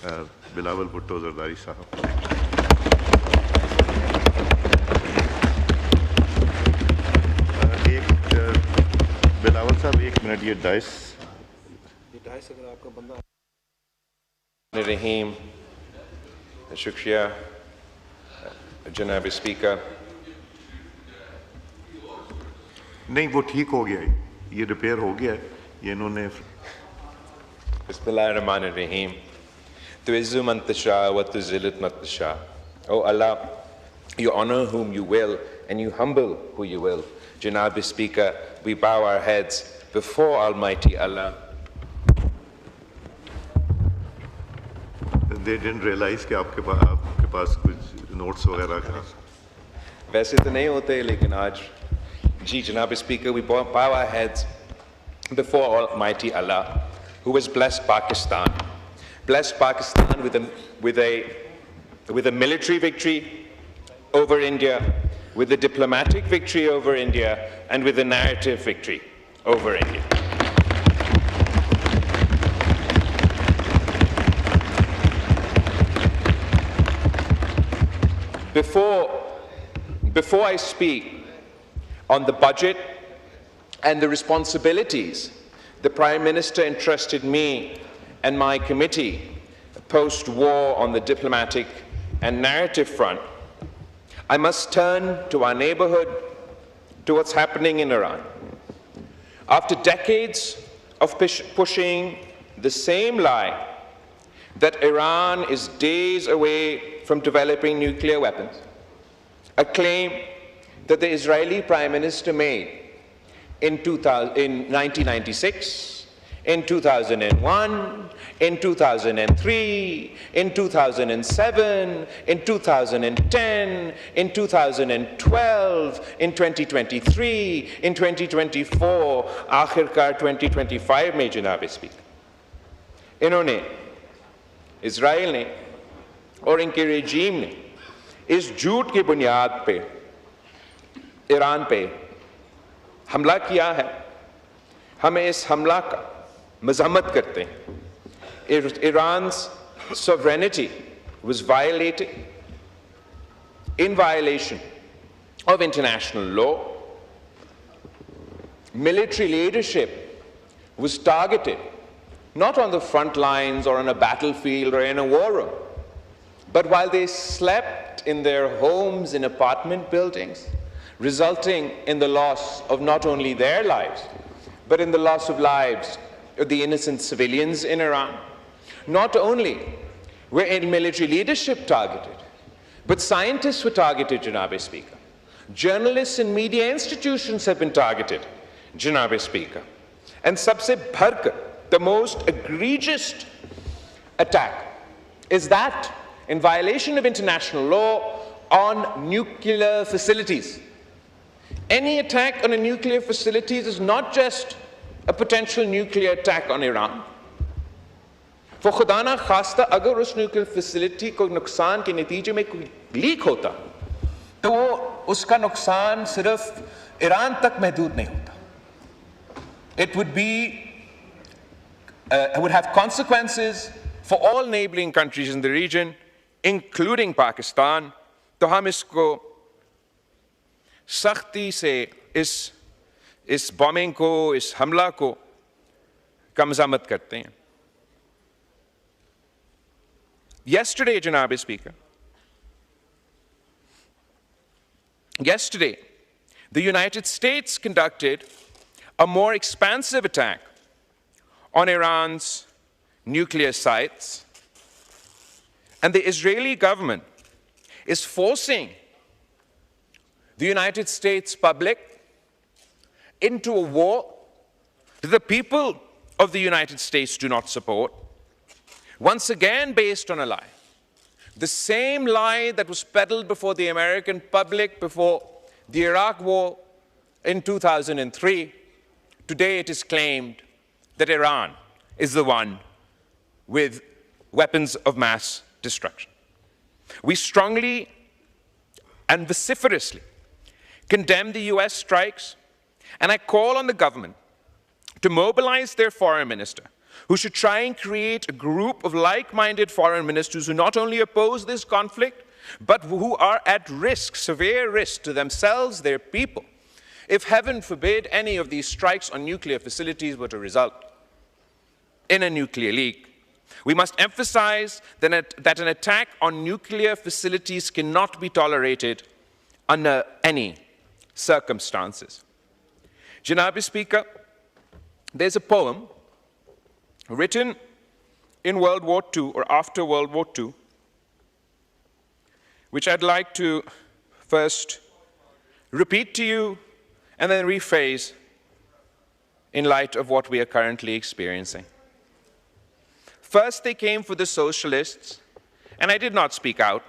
बिलावल भुट्टो जरदारी साहब। बिलावल साहब 1 मिनट, ये डाइस अगर आपका बंदा रहीम, शुक्रिया जनाब स्पीकर। नहीं, वो ठीक हो गया है, ये रिपेयर हो गया है, ये इन्होंने बिस्मिल्लाहिर्रहमानिर्रहीम। तुइज़्ज़ु मन तशा व तुज़िल्लु मन तशा। O Allah, you honor whom you will and you humble who you will. Janab Speaker, we bow our heads before Almighty Allah. They didn't realize कि आपके पास कुछ notes वगैरह का। वैसे तो नहीं होते, लेकिन आज जी Janab Speaker, we bow our heads before Almighty Allah, who has blessed Pakistan with a military victory over India, with a diplomatic victory over India, and with a narrative victory over India. Before I speak on the budget and the responsibilities the Prime Minister entrusted me and my committee post-war on the diplomatic and narrative front, I must turn to our neighborhood, to what's happening in Iran. After decades of pushing the same lie that Iran is days away from developing nuclear weapons, a claim that the Israeli Prime Minister made in 1996, in 2001, in 2003, in 2007, in 2010, in 2012, in 2023, in 2024, आखिरकार 2025 में जनाब speaker इन्होंने, Israel ने और इनके regime ने इस झूठ की बुनियाद पे ईरान पे हमला किया है। हमें इस हमला का मजम्मत करते हैं। Iran's sovereignty was violated in violation of international law. Military leadership was targeted not on the front lines or on a battlefield or in a war room, but while they slept in their homes in apartment buildings, resulting in the loss of not only their lives, but in the loss of lives of the innocent civilians in Iran. Not only were military leadership targeted, but scientists were targeted, Janab Speaker. Journalists and media institutions have been targeted, Janab Speaker. And sabse bharkar, the most egregious attack is that in violation of international law on nuclear facilities. Any attack on a nuclear facility is not just a potential nuclear attack on Iran. For खुदा ना खास्ता अगर उस nuclear facility को नुकसान के नतीजे में कोई लीक होता, तो वो उसका नुकसान सिर्फ ईरान तक महदूद नहीं होता. It would have consequences for all neighboring countries in the region, including Pakistan. तो हम इसको सख्ती से इस bombing को, इस हमला को का मज़म्मत करते हैं. Yesterday, Janab Speaker, the United States conducted a more expansive attack on Iran's nuclear sites, and the Israeli government is forcing the United States public into a war that the people of the United States do not support, once again based on a lie. The same lie that was peddled before the American public before the Iraq war in 2003. Today it is claimed that Iran is the one with weapons of mass destruction. We strongly and vociferously condemn the US strikes, and I call on the government to mobilize their foreign minister, who should try and create a group of like-minded foreign ministers who not only oppose this conflict, but who are at risk, severe risk to themselves, their people, if heaven forbid any of these strikes on nuclear facilities were to result in a nuclear leak. We must emphasize that an attack on nuclear facilities cannot be tolerated under any circumstances. Janab Speaker, there's a poem written in World War II or after World War II, which I'd like to first repeat to you and then rephrase in light of what we are currently experiencing. First, they came for the socialists, and I did not speak out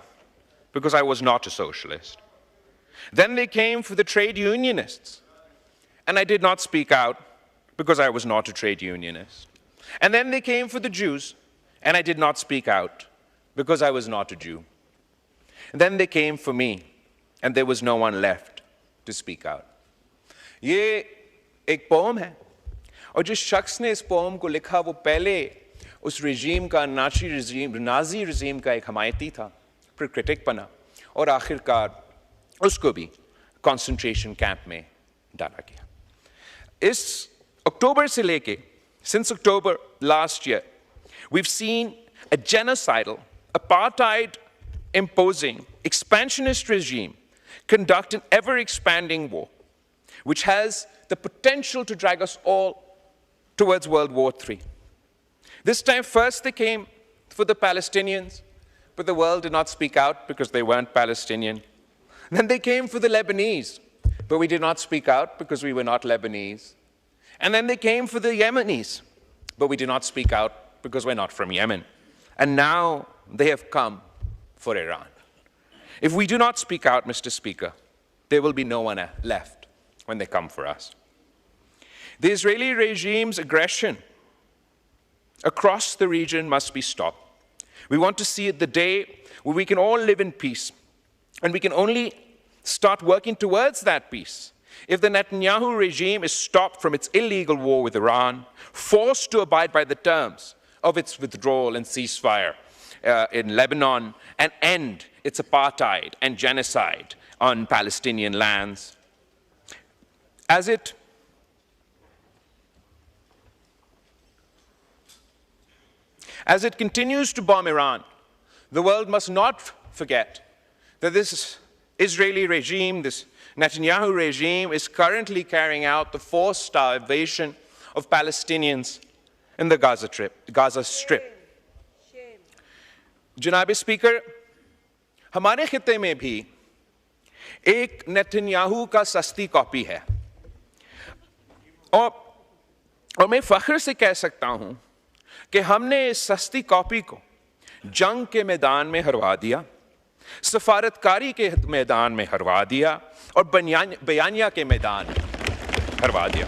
because I was not a socialist. Then they came for the trade unionists, and I did not speak out because I was not a trade unionist. And then they came for the Jews, and I did not speak out because I was not a Jew. And then they came for me, and there was no one left to speak out. ये एक pome है, और जिस शख्स ने इस pome को लिखा वो पहले उस रिजीम का नाजी रिजीम का एक हमायती था, फिर क्रिटिक बना और आखिरकार उसको भी कंसंट्रेशन कैंप में डाला गया. इस अक्टूबर से लेके, since October last year, we've seen a genocidal, apartheid imposing, expansionist regime conduct an ever-expanding war, which has the potential to drag us all towards World War III. This time, first they came for the Palestinians, but the world did not speak out because they weren't Palestinian. Then they came for the Lebanese, but we did not speak out because we were not Lebanese. And then they came for the Yemenis, but we did not speak out because we're not from Yemen. And now they have come for Iran. If we do not speak out, Mr. Speaker, there will be no one left when they come for us. The Israeli regime's aggression across the region must be stopped. We want to see the day where we can all live in peace, and we can only start working towards that peace if the Netanyahu regime is stopped from its illegal war with Iran, forced to abide by the terms of its withdrawal and ceasefire in Lebanon, and end its apartheid and genocide on Palestinian lands. As it continues to bomb Iran, the world must not forget that this Israeli regime, this Netanyahu regime, is currently carrying out the forced starvation of Palestinians in the Gaza Strip. जनाब speaker, हमारे खित्ते में भी एक Netanyahu का सस्ती copy है, और मैं फख्र से कह सकता हूं कि हमने इस सस्ती कॉपी को जंग के मैदान में हरवा दिया, सफारतकारी के मैदान में हरवा दिया और बयानिया के मैदान में हरवा दिया.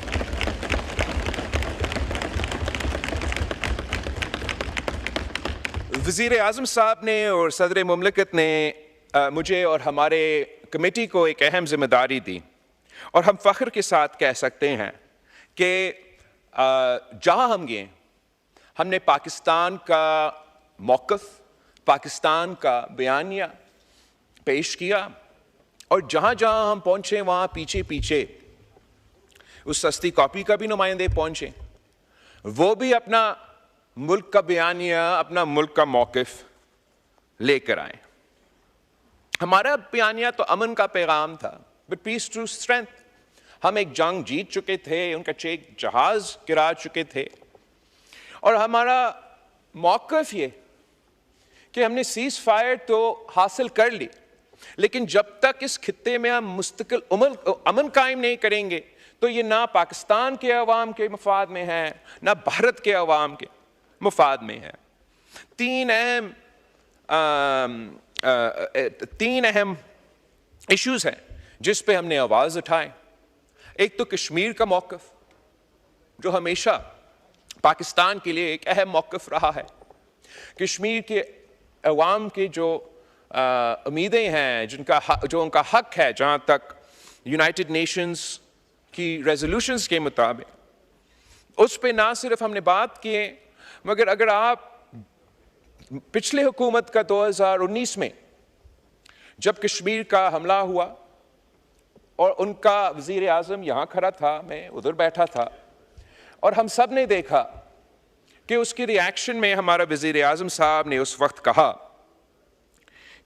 वज़ीर आज़म साहब ने और सदर मुमलिकत ने मुझे और हमारे कमेटी को एक अहम जिम्मेदारी दी, और हम फ़ख्र के साथ कह सकते हैं कि जहाँ हम गए हमने पाकिस्तान का मौक़िफ़, पाकिस्तान का बयानिया पेश किया, और जहाँ जहाँ हम पहुँचे वहाँ पीछे पीछे उस सस्ती कॉपी का भी नुमाइंदे पहुँचे, वो भी अपना मुल्क का बयानिया, अपना मुल्क का मौक़िफ़ लेकर आए. हमारा बयानिया तो अमन का पैगाम था, बट पीस टू स्ट्रेंथ. हम एक जंग जीत चुके थे, उनका एक जहाज़ गिरा चुके थे, और हमारा मौक़िफ़ ये कि हमने सीज़ फायर तो हासिल कर ली, लेकिन जब तक इस खित्ते में हम मुस्तकिल अमन कायम नहीं करेंगे तो ये ना पाकिस्तान के अवाम के मफाद में है, ना भारत के अवाम के मफाद में है. तीन अहम इश्यूज़ हैं जिस पे हमने आवाज़ उठाए. एक तो कश्मीर का मौक़िफ़, जो हमेशा पाकिस्तान के लिए एक अहम मौक़िफ़ रहा है. कश्मीर के अवाम के जो उम्मीदें हैं, जो उनका हक है, जहाँ तक यूनाइटेड नेशंस की रेजोल्यूशंस के मुताबिक, उस पे ना सिर्फ हमने बात किए मगर अगर आप पिछले हुकूमत का 2019 में जब कश्मीर का हमला हुआ और उनका वज़ीर आज़म यहाँ खड़ा था, मैं उधर बैठा था, और हम सब ने देखा कि उसकी रिएक्शन में हमारा वज़ीर आज़म साहब ने उस वक्त कहा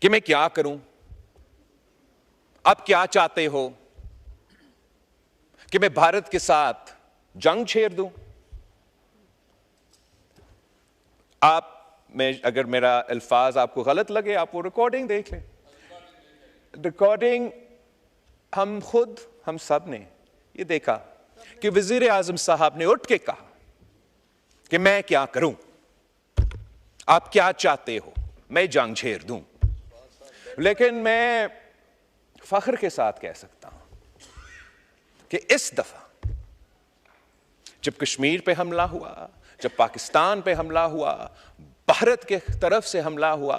कि मैं क्या करूं, आप क्या चाहते हो कि मैं भारत के साथ जंग छेड़ दूं? आप में अगर मेरा अल्फाज आपको गलत लगे आप वो रिकॉर्डिंग देख लें। रिकॉर्डिंग हम सब ने ये देखा कि वज़ीर आज़म साहब ने उठ के कहा कि मैं क्या करूं, आप क्या चाहते हो, मैं जंग छेड़ दूं। लेकिन मैं फख्र के साथ कह सकता हूं कि इस दफा जब कश्मीर पे हमला हुआ, जब पाकिस्तान पे हमला हुआ, भारत के तरफ से हमला हुआ,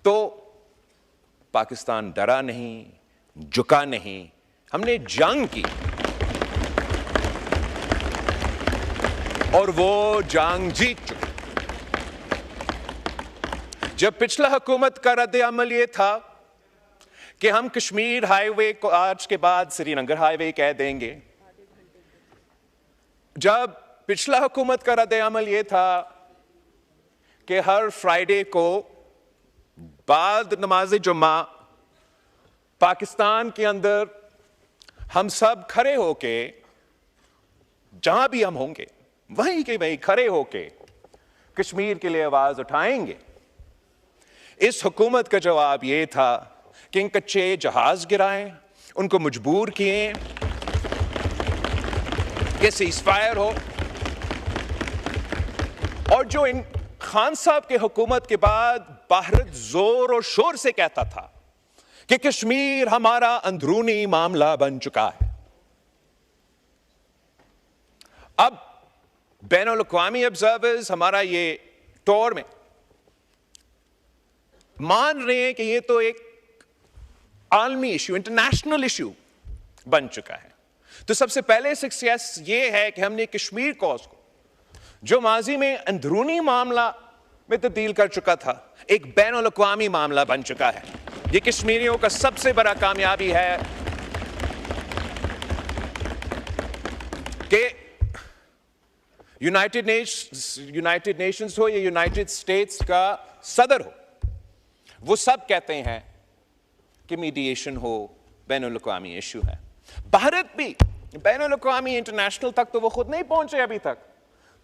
तो पाकिस्तान डरा नहीं, झुका नहीं, हमने जंग की और वो जंग जीत चुके। जब पिछला हुकूमत का रद्द अमल ये था कि हम कश्मीर हाईवे को आज के बाद श्रीनगर हाईवे कह देंगे, जब पिछला हुकूमत का रद्द अमल ये था कि हर फ्राइडे को बाद नमाज जुम्मा पाकिस्तान के अंदर हम सब खड़े होके, जहां भी हम होंगे वहीं के वहीं खड़े होके कश्मीर के लिए आवाज उठाएंगे, इस हुकूमत का जवाब यह था कि इन कच्चे जहाज गिराएं, उनको मजबूर किए कि सीज़फायर हो। और जो इन खान साहब के हुकूमत के बाद भारत जोर और शोर से कहता था कि कश्मीर हमारा अंदरूनी मामला बन चुका है, अब बैनुल अक़वामी ऑब्जर्वर्स हमारा ये टोर में मान रहे हैं कि ये तो एक आलमी इश्यू, इंटरनेशनल इश्यू बन चुका है। तो सबसे पहले सक्सेस ये है कि हमने कश्मीर कॉज को, जो माजी में अंदरूनी मामला में तब्दील कर चुका था, एक बैनुल अक़वामी मामला बन चुका है। ये कश्मीरियों का सबसे बड़ा कामयाबी है कि यूनाइटेड नेशंस हो या यूनाइटेड स्टेट्स का सदर हो, वो सब कहते हैं कि मीडिएशन हो, बैनुल अक़वामी इशू है। भारत भी बैनुल अक़वामी इंटरनेशनल तक तो वो खुद नहीं पहुंचे अभी तक।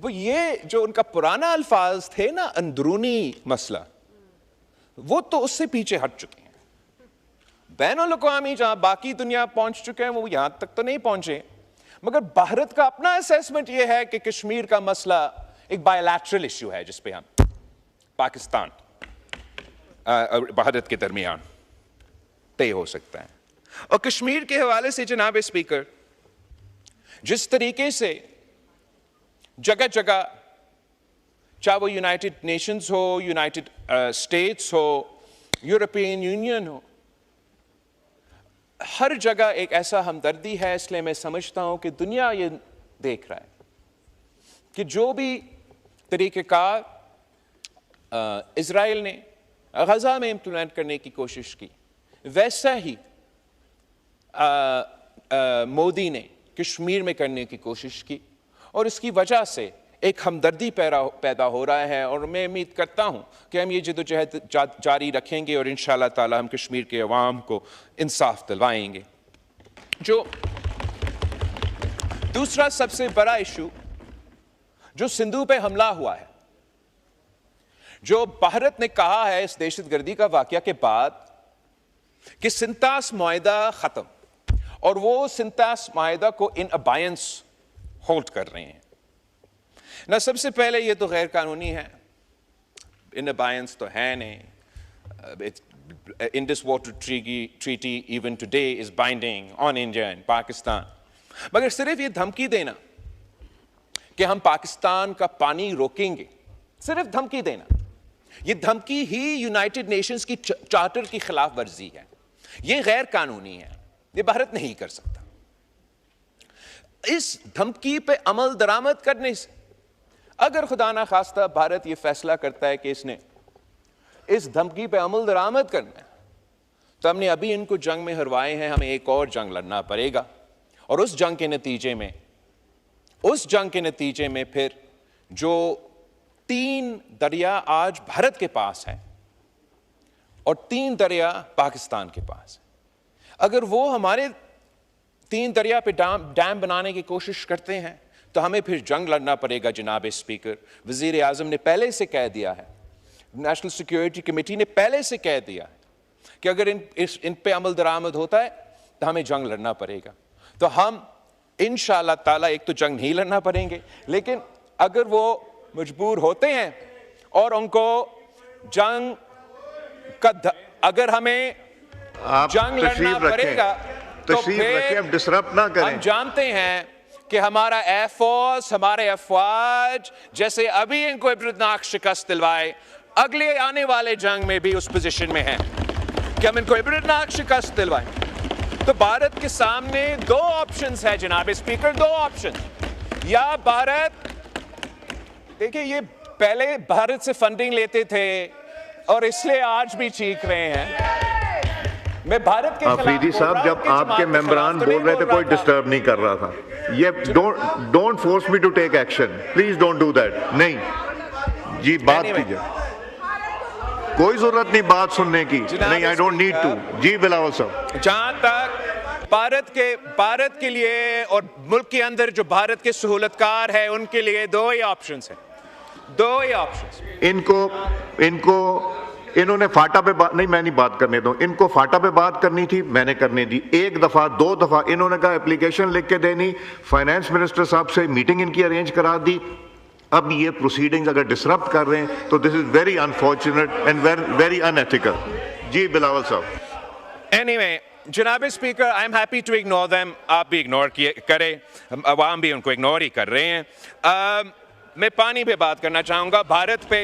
वो ये जो उनका पुराना अल्फाज थे ना, अंदरूनी मसला, वो तो उससे पीछे हट चुके हैं। बैनुल अक़वामी जहां बाकी दुनिया पहुंच चुके हैं, वो यहां तक तो नहीं पहुंचे। मगर भारत का अपना असेसमेंट ये है कि कश्मीर का मसला एक बायलैटरल इश्यू है जिस पे हम पाकिस्तान भारत के दरमियान तय हो सकता है। और कश्मीर के हवाले से जनाब स्पीकर, जिस तरीके से जगह जगह, चाहे वो यूनाइटेड नेशंस हो, यूनाइटेड स्टेट्स हो, यूरोपियन यूनियन हो, हर जगह एक ऐसा हमदर्दी है। इसलिए मैं समझता हूं कि दुनिया ये देख रहा है कि जो भी तरीक़ेकार इज़राइल ने गज़ा में इम्प्लीमेंट करने की कोशिश की, वैसा ही मोदी ने कश्मीर में करने की कोशिश की, और इसकी वजह से एक हमदर्दी पैदा हो रहा है। और मैं उम्मीद करता हूं कि हम ये जद्दोजहद जारी रखेंगे और इंशाअल्लाह ताला हम कश्मीर के अवाम को इंसाफ दिलवाएंगे। जो दूसरा सबसे बड़ा इशू जो सिंधु पे हमला हुआ है, जो भारत ने कहा है इस दहशतगर्दी का वाकया के बाद कि सिंतास मुआहिदा खत्म, और वो सिंतास मुआहिदा को इन अबायंस होल्ड कर रहे हैं ना। सबसे पहले ये तो गैर कानूनी है, इन अबायंस तो है नहीं। Indus water treaty even today is binding on India and Pakistan. मगर सिर्फ ये धमकी देना कि हम पाकिस्तान का पानी रोकेंगे, सिर्फ धमकी देना, ये धमकी ही यूनाइटेड नेशंस की चार्टर की खिलाफ वर्जी है। ये गैर कानूनी है, ये भारत नहीं कर सकता। इस धमकी पे अमल दरामद करने से अगर खुदा ना खास्ता भारत ये फैसला करता है कि इसने इस धमकी पे अमल दरामद करना है, तो हमने अभी इनको जंग में हरवाए हैं, हमें एक और जंग लड़ना पड़ेगा। और उस जंग के नतीजे में फिर जो 3 दरिया आज भारत के पास है और 3 दरिया पाकिस्तान के पास है, अगर वो हमारे 3 दरिया पे डैम बनाने की कोशिश करते हैं तो हमें फिर जंग लड़ना पड़ेगा। जनाब स्पीकर, वजीर आजम ने पहले से कह दिया है, नेशनल सिक्योरिटी कमेटी ने पहले से कह दिया है कि अगर इन पे अमल दरामद होता है तो हमें जंग लड़ना पड़ेगा। तो हम इंशाअल्लाह ताला एक तो जंग नहीं लड़ना पड़ेंगे, लेकिन अगर वो मजबूर होते हैं और उनको जंग का अगर हमें जंग लड़ना पड़ेगा तो फिर डिसरप्ट ना करें। हम जानते हैं कि हमारा एयरफोर्स, हमारे अफवाज जैसे अभी इनको इबरतनाक शिकस्त दिलवाए, अगले आने वाले जंग में भी उस पोजीशन में है कि हम इनको इबरतनाक शिकस्त दिलवाएं। तो भारत के सामने 2 ऑप्शंस है जनाब स्पीकर, 2 ऑप्शन। या भारत, देखिए ये पहले भारत से फंडिंग लेते थे और इसलिए आज भी चीख रहे हैं। मैं भारत के आफरीदी साहब, जब आपके मेंबरान बोल रहे थे कोई डिस्टर्ब नहीं कर रहा था। ये don't force me to take action, please don't do that. नहीं जी, बात कीजिए, कोई जरूरत नहीं बात सुनने की। नहीं, आई डोंट नीड टू। जी बिलावल साहब, जहां तक भारत के लिए और मुल्क के अंदर जो भारत के सहूलतकार है उनके लिए 2 ही ऑप्शंस हैं, 2 ही ऑप्शंस। इन्होंने फाटा पे बात नहीं, मैं नहीं बात करने दूं। इनको फाटा पे बात करनी थी, मैंने करने दी। 1 दफा 2 दफा इन्होंने कहा एप्लीकेशन लिख के देनी, फाइनेंस मिनिस्टर साहब से मीटिंग इनकी अरेंज करा दी। अब ये प्रोसीडिंग्स अगर डिसरप्ट कर रहे हैं तो this is very unfortunate and very unethical. जी बिलावल साहब। एनीवे जनाब speaker, I am happy to ignore them. आप भी इग्नोर करें, अवाम भी उनको इग्नोर ही कर रहे हैं। मैं पानी पे बात करना चाहूंगा, भारत पे।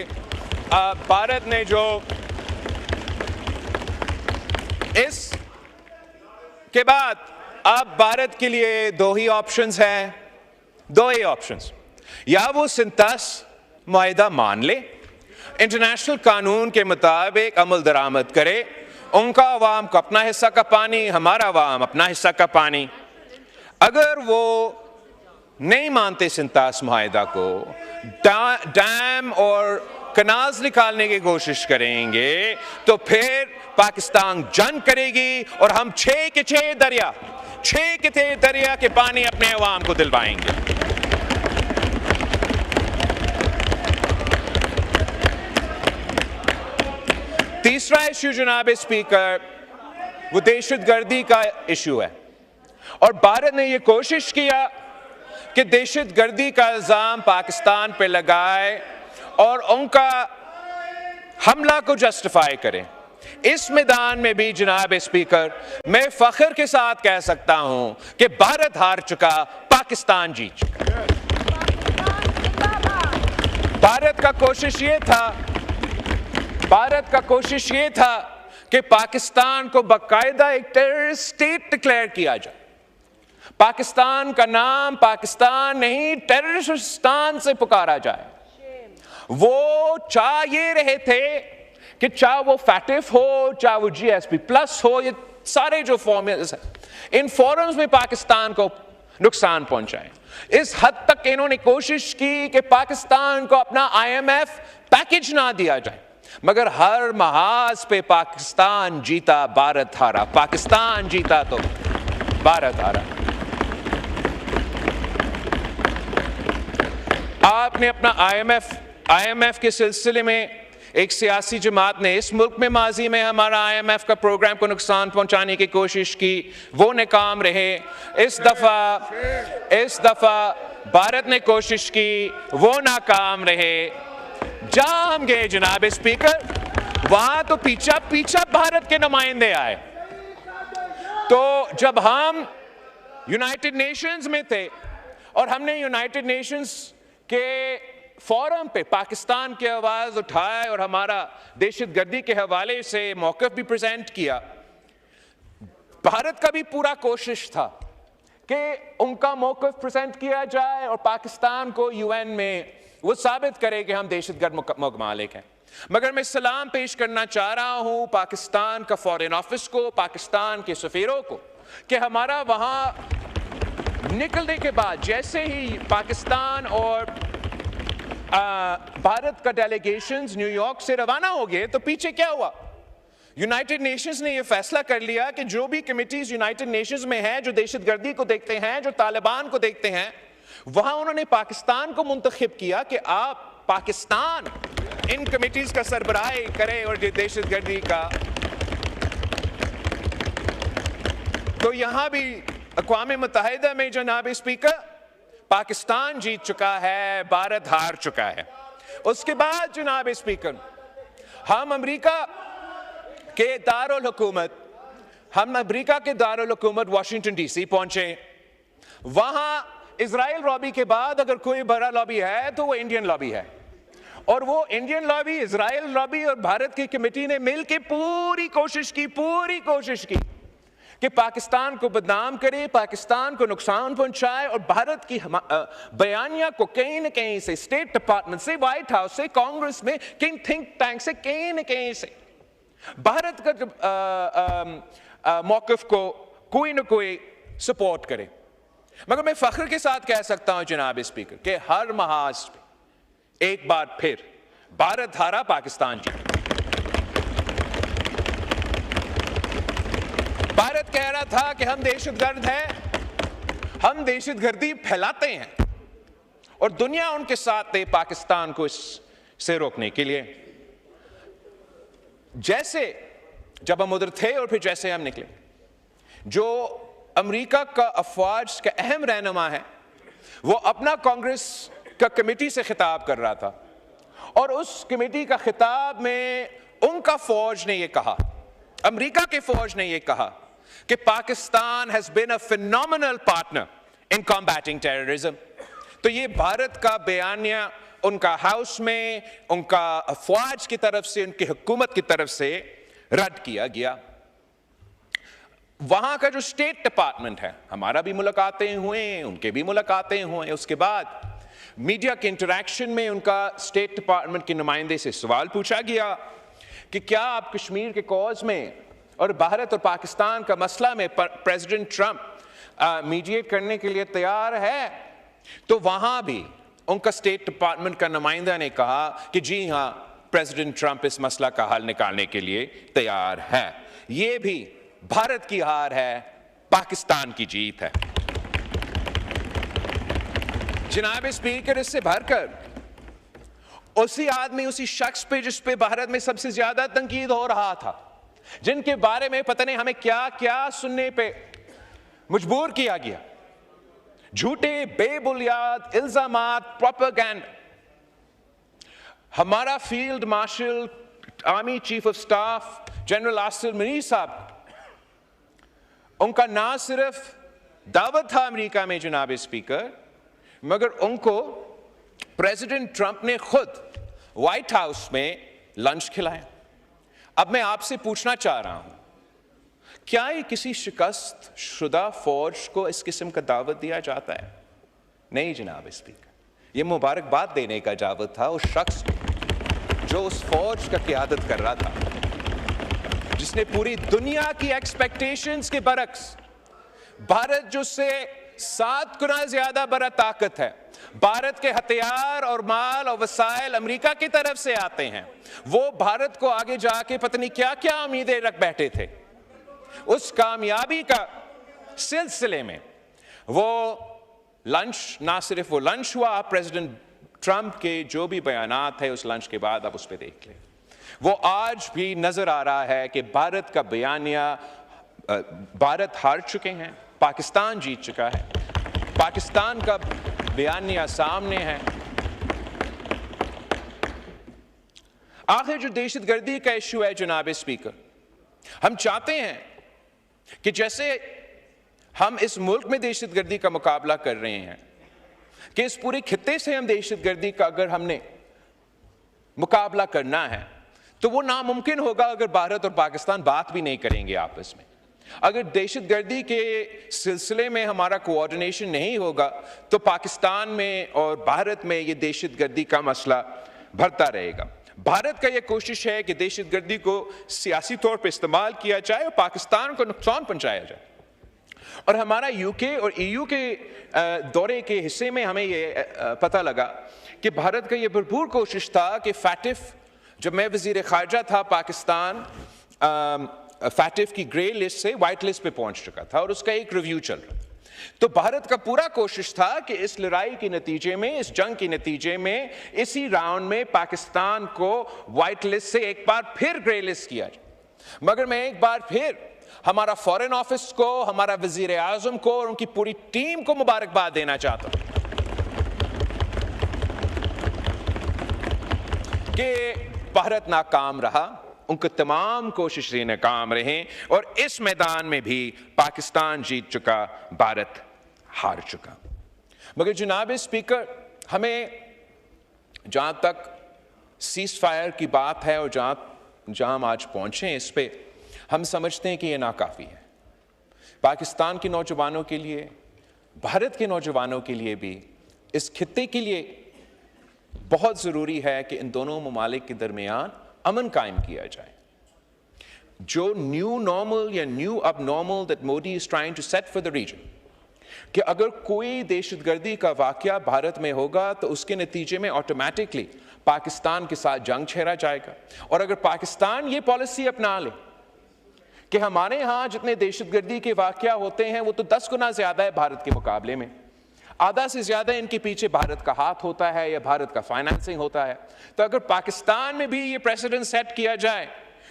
भारत ने जो इस के बाद अब भारत के लिए 2 ही ऑप्शंस हैं, 2 ही ऑप्शंस। या वो सिंतास मुआहिदा मान ले, इंटरनेशनल कानून के मुताबिक अमल दरामद करे, उनका अवाम को अपना हिस्सा का पानी, हमारा अवाम अपना हिस्सा का पानी। अगर वो नहीं मानते सिंतास मुआहिदा को, डैम और कनाल्स निकालने की कोशिश करेंगे, तो फिर पाकिस्तान जंग करेगी और हम 6 के 6 दरिया के पानी अपने अवाम को दिलवाएंगे। तीसरा इशू जनाब स्पीकर, वो दहशतगर्दी का इशू है। और भारत ने यह कोशिश किया कि दहशतगर्दी का इल्जाम पाकिस्तान पे लगाए और उनका हमला को जस्टिफाई करें। इस मैदान में भी जनाब स्पीकर, मैं फख्र के साथ कह सकता हूं कि भारत हार चुका, पाकिस्तान जीत चुका। भारत का कोशिश ये था कि पाकिस्तान को बाकायदा एक टेररिस्ट स्टेट डिक्लेयर किया जाए। पाकिस्तान का नाम पाकिस्तान नहीं, टेररिस्तान से पुकारा जाए। वो चाह ये रहे थे कि चाहे वो फैटिफ हो, चाहे वो GSP प्लस हो, ये सारे जो फॉर्मूले हैं, इन फोरम्स में पाकिस्तान को नुकसान पहुंचाएं। इस हद तक इन्होंने कोशिश की कि पाकिस्तान को अपना IMF पैकेज ना दिया जाए, मगर हर महाज पे पाकिस्तान जीता, भारत हारा। पाकिस्तान जीता तो भारत हारा। आपने अपना IMF के सिलसिले में एक सियासी जमात ने इस मुल्क में माजी में हमारा IMF का प्रोग्राम को नुकसान पहुंचाने की कोशिश की, वो नाकाम रहे। इस दफा भारत ने कोशिश की, वो नाकाम रहे। जहां हम गए जनाब स्पीकर, वहां तो पीछा भारत के नुमाइंदे आए। तो जब हम यूनाइटेड नेशंस में थे और हमने यूनाइटेड नेशंस के फोरम पे पाकिस्तान की आवाज उठाया और हमारा दहशतगर्दी के हवाले से मौक़िफ़ भी प्रेजेंट किया, भारत का भी पूरा कोशिश था कि उनका मौक़िफ़ प्रेजेंट किया जाए और पाकिस्तान को UN में वो साबित करे कि हम दहशतगर्द ममालिक हैं। मगर मैं सलाम पेश करना चाह रहा हूं पाकिस्तान का फॉरेन ऑफिस को, पाकिस्तान के सफीरों को, कि हमारा वहां निकलने के बाद जैसे ही पाकिस्तान और भारत का डेलीगेशंस न्यूयॉर्क से रवाना हो गए तो पीछे क्या हुआ? यूनाइटेड नेशंस ने यह फैसला कर लिया कि जो भी कमिटीज यूनाइटेड नेशंस में हैं जो दहशतगर्दी को देखते हैं, जो तालिबान को देखते हैं, वहां उन्होंने पाकिस्तान को मुंतखब किया कि आप पाकिस्तान इन कमिटीज का सरबराही करे और दहशतगर्दी का। तो यहां भी अक़वाम मुत्तहिदा में जनाब स्पीकर पाकिस्तान जीत चुका है, भारत हार चुका है। उसके बाद जनाब स्पीकर हम अमेरिका के दारुल हुकूमत वाशिंगटन डीसी पहुंचे। वहां इजराइल लॉबी के बाद अगर कोई बड़ा लॉबी है तो वो इंडियन लॉबी है, और वो इंडियन लॉबी, इजराइल लॉबी और भारत की कमेटी ने मिलकर पूरी कोशिश की कि पाकिस्तान को बदनाम करे, पाकिस्तान को नुकसान पहुंचाए, और भारत की बयानिया को कहीं न कहीं से, स्टेट डिपार्टमेंट से, व्हाइट हाउस से, कांग्रेस में, किंग थिंक टैंक से, कहीं न कहीं से भारत का मौक़िफ़ को कोई न कोई सपोर्ट करे। मगर मैं फख्र के साथ कह सकता हूं जनाब स्पीकर कि हर महाज पे एक बार फिर भारत हारा, पाकिस्तान जीता। भारत कह रहा था कि हम दहशतगर्द हैं, हम दहशतगर्दी फैलाते हैं, और दुनिया उनके साथ थे पाकिस्तान को इससे रोकने के लिए। जैसे जब हम उधर थे और फिर जैसे हम निकले, जो अमेरिका का अफवाज का अहम रहनुमा है वो अपना कांग्रेस का कमेटी से खिताब कर रहा था, और उस कमेटी का खिताब में उनका फौज ने ये कहा, अमेरिका के फौज ने ये कहा कि Pakistan has been a phenomenal partner in combating terrorism. तो ये भारत का बयानिया उनका हाउस में, उनका अफवाज की तरफ से, उनकी हुकूमत की तरफ से रद्द किया गया। वहां का जो स्टेट डिपार्टमेंट है, हमारा भी मुलाकातें हुए, उनके भी मुलाकातें हुए। उसके बाद मीडिया के इंटरेक्शन में उनका स्टेट डिपार्टमेंट के नुमाइंदे से सवाल पूछा गया कि क्या आप कश्मीर के कॉज में और भारत और पाकिस्तान का मसला में प्रेसिडेंट ट्रंप मीडिएट करने के लिए तैयार है? तो वहां भी उनका स्टेट डिपार्टमेंट का नुमाइंदा ने कहा कि जी हां, प्रेसिडेंट ट्रंप इस मसला का हल निकालने के लिए तैयार है। ये भी भारत की हार है, पाकिस्तान की जीत है। जनाब स्पीकर, इससे भरकर उसी आदमी, उसी शख्स पे जिस पे भारत में सबसे ज्यादा तंकीद हो रहा था, जिनके बारे में पता नहीं हमें क्या क्या सुनने पे मजबूर किया गया, झूठे बेबुनियाद इल्जामात, प्रोपेगेंडा, हमारा field marshal, army chief of staff general Asif Munir साहब, उनका ना सिर्फ दावत था अमेरिका में जनाब स्पीकर, मगर उनको प्रेसिडेंट ट्रंप ने खुद व्हाइट हाउस में लंच खिलाया। अब मैं आपसे पूछना चाह रहा हूं, क्या ये किसी शिकस्त शुदा फौज को इस किस्म का दावत दिया जाता है? नहीं जनाब स्पीकर, ये मुबारकबाद देने का दावत था उस शख्स को जो उस फौज का क़ियादत कर रहा था, जिसने पूरी दुनिया की एक्सपेक्टेशंस के बरक्स, भारत जो से 7 गुना ज्यादा बड़ा ताकत है, भारत के हथियार और माल और वसाइल अमेरिका की तरफ से आते हैं, वो भारत को आगे जाके पता नहीं क्या क्या उम्मीदें रख बैठे थे। उस कामयाबी का सिलसिले में वो लंच, ना सिर्फ वो लंच हुआ, प्रेसिडेंट ट्रंप के जो भी बयानात है उस लंच के बाद आप उस पर देख लें, वो आज भी नजर आ रहा है कि भारत का बयानिया, भारत हार चुके हैं, पाकिस्तान जीत चुका है, पाकिस्तान का बयानिया सामने है। आखिर जो दहशतगर्दी का इशू है जनाब स्पीकर, हम चाहते हैं कि जैसे हम इस मुल्क में दहशतगर्दी का मुकाबला कर रहे हैं, कि इस पूरे खित्ते से हम दहशतगर्दी का अगर हमने मुकाबला करना है तो वो नामुमकिन होगा अगर भारत और पाकिस्तान बात भी नहीं करेंगे आपस में। अगर दहशतगर्दी के सिलसिले में हमारा कोऑर्डिनेशन नहीं होगा तो पाकिस्तान में और भारत में ये दहशतगर्दी का मसला बढ़ता रहेगा। भारत का ये कोशिश है कि दहशतगर्दी को सियासी तौर पर इस्तेमाल किया जाए और पाकिस्तान को नुकसान पहुंचाया जाए। और हमारा यूके और ईयू के दौरे के हिस्से में हमें ये पता लगा कि भारत का ये भरपूर कोशिश था कि फैटिफ, जब मैं वज़ीर ख़ारजा था पाकिस्तान, फैटिफ की ग्रे लिस्ट से वाइट लिस्ट पे पहुंच चुका था और उसका एक रिव्यू चल रहा था। तो भारत का पूरा कोशिश था कि इस लड़ाई के नतीजे में, इस जंग के नतीजे में, इसी राउंड में पाकिस्तान को वाइट लिस्ट से एक बार फिर ग्रे लिस्ट किया जाए। मगर मैं एक बार फिर हमारा फॉरेन ऑफिस को, हमारा वजीर आजम को और उनकी पूरी टीम को मुबारकबाद देना चाहता हूं कि भारत नाकाम रहा, उनकी तमाम कोशिशें नाकाम रहे और इस मैदान में भी पाकिस्तान जीत चुका, भारत हार चुका। मगर जनाब स्पीकर, हमें जहां तक सीज फायर की बात है और जहां हम आज पहुंचे इस पे, हम समझते हैं कि ये नाकाफी है। पाकिस्तान के नौजवानों के लिए, भारत के नौजवानों के लिए भी, इस खित्ते के लिए बहुत ज़रूरी है कि इन दोनों ममालिक के दरमियान अमन कायम किया जाए। जो न्यू नॉर्मल या new abnormal that Modi is trying to set for the region, कि अगर कोई दहशतगर्दी का वाकया भारत में होगा तो उसके नतीजे में ऑटोमेटिकली पाकिस्तान के साथ जंग छेड़ा जाएगा। और अगर पाकिस्तान ये पॉलिसी अपना ले कि हमारे यहाँ जितने दहशतगर्दी के वाकया होते हैं वो तो 10 गुना ज़्यादा है भारत के मुकाबले में, आधा से ज़्यादा इनके पीछे भारत का हाथ होता है या भारत का फाइनेंसिंग होता है, तो अगर पाकिस्तान में भी ये प्रेसिडेंट सेट किया जाए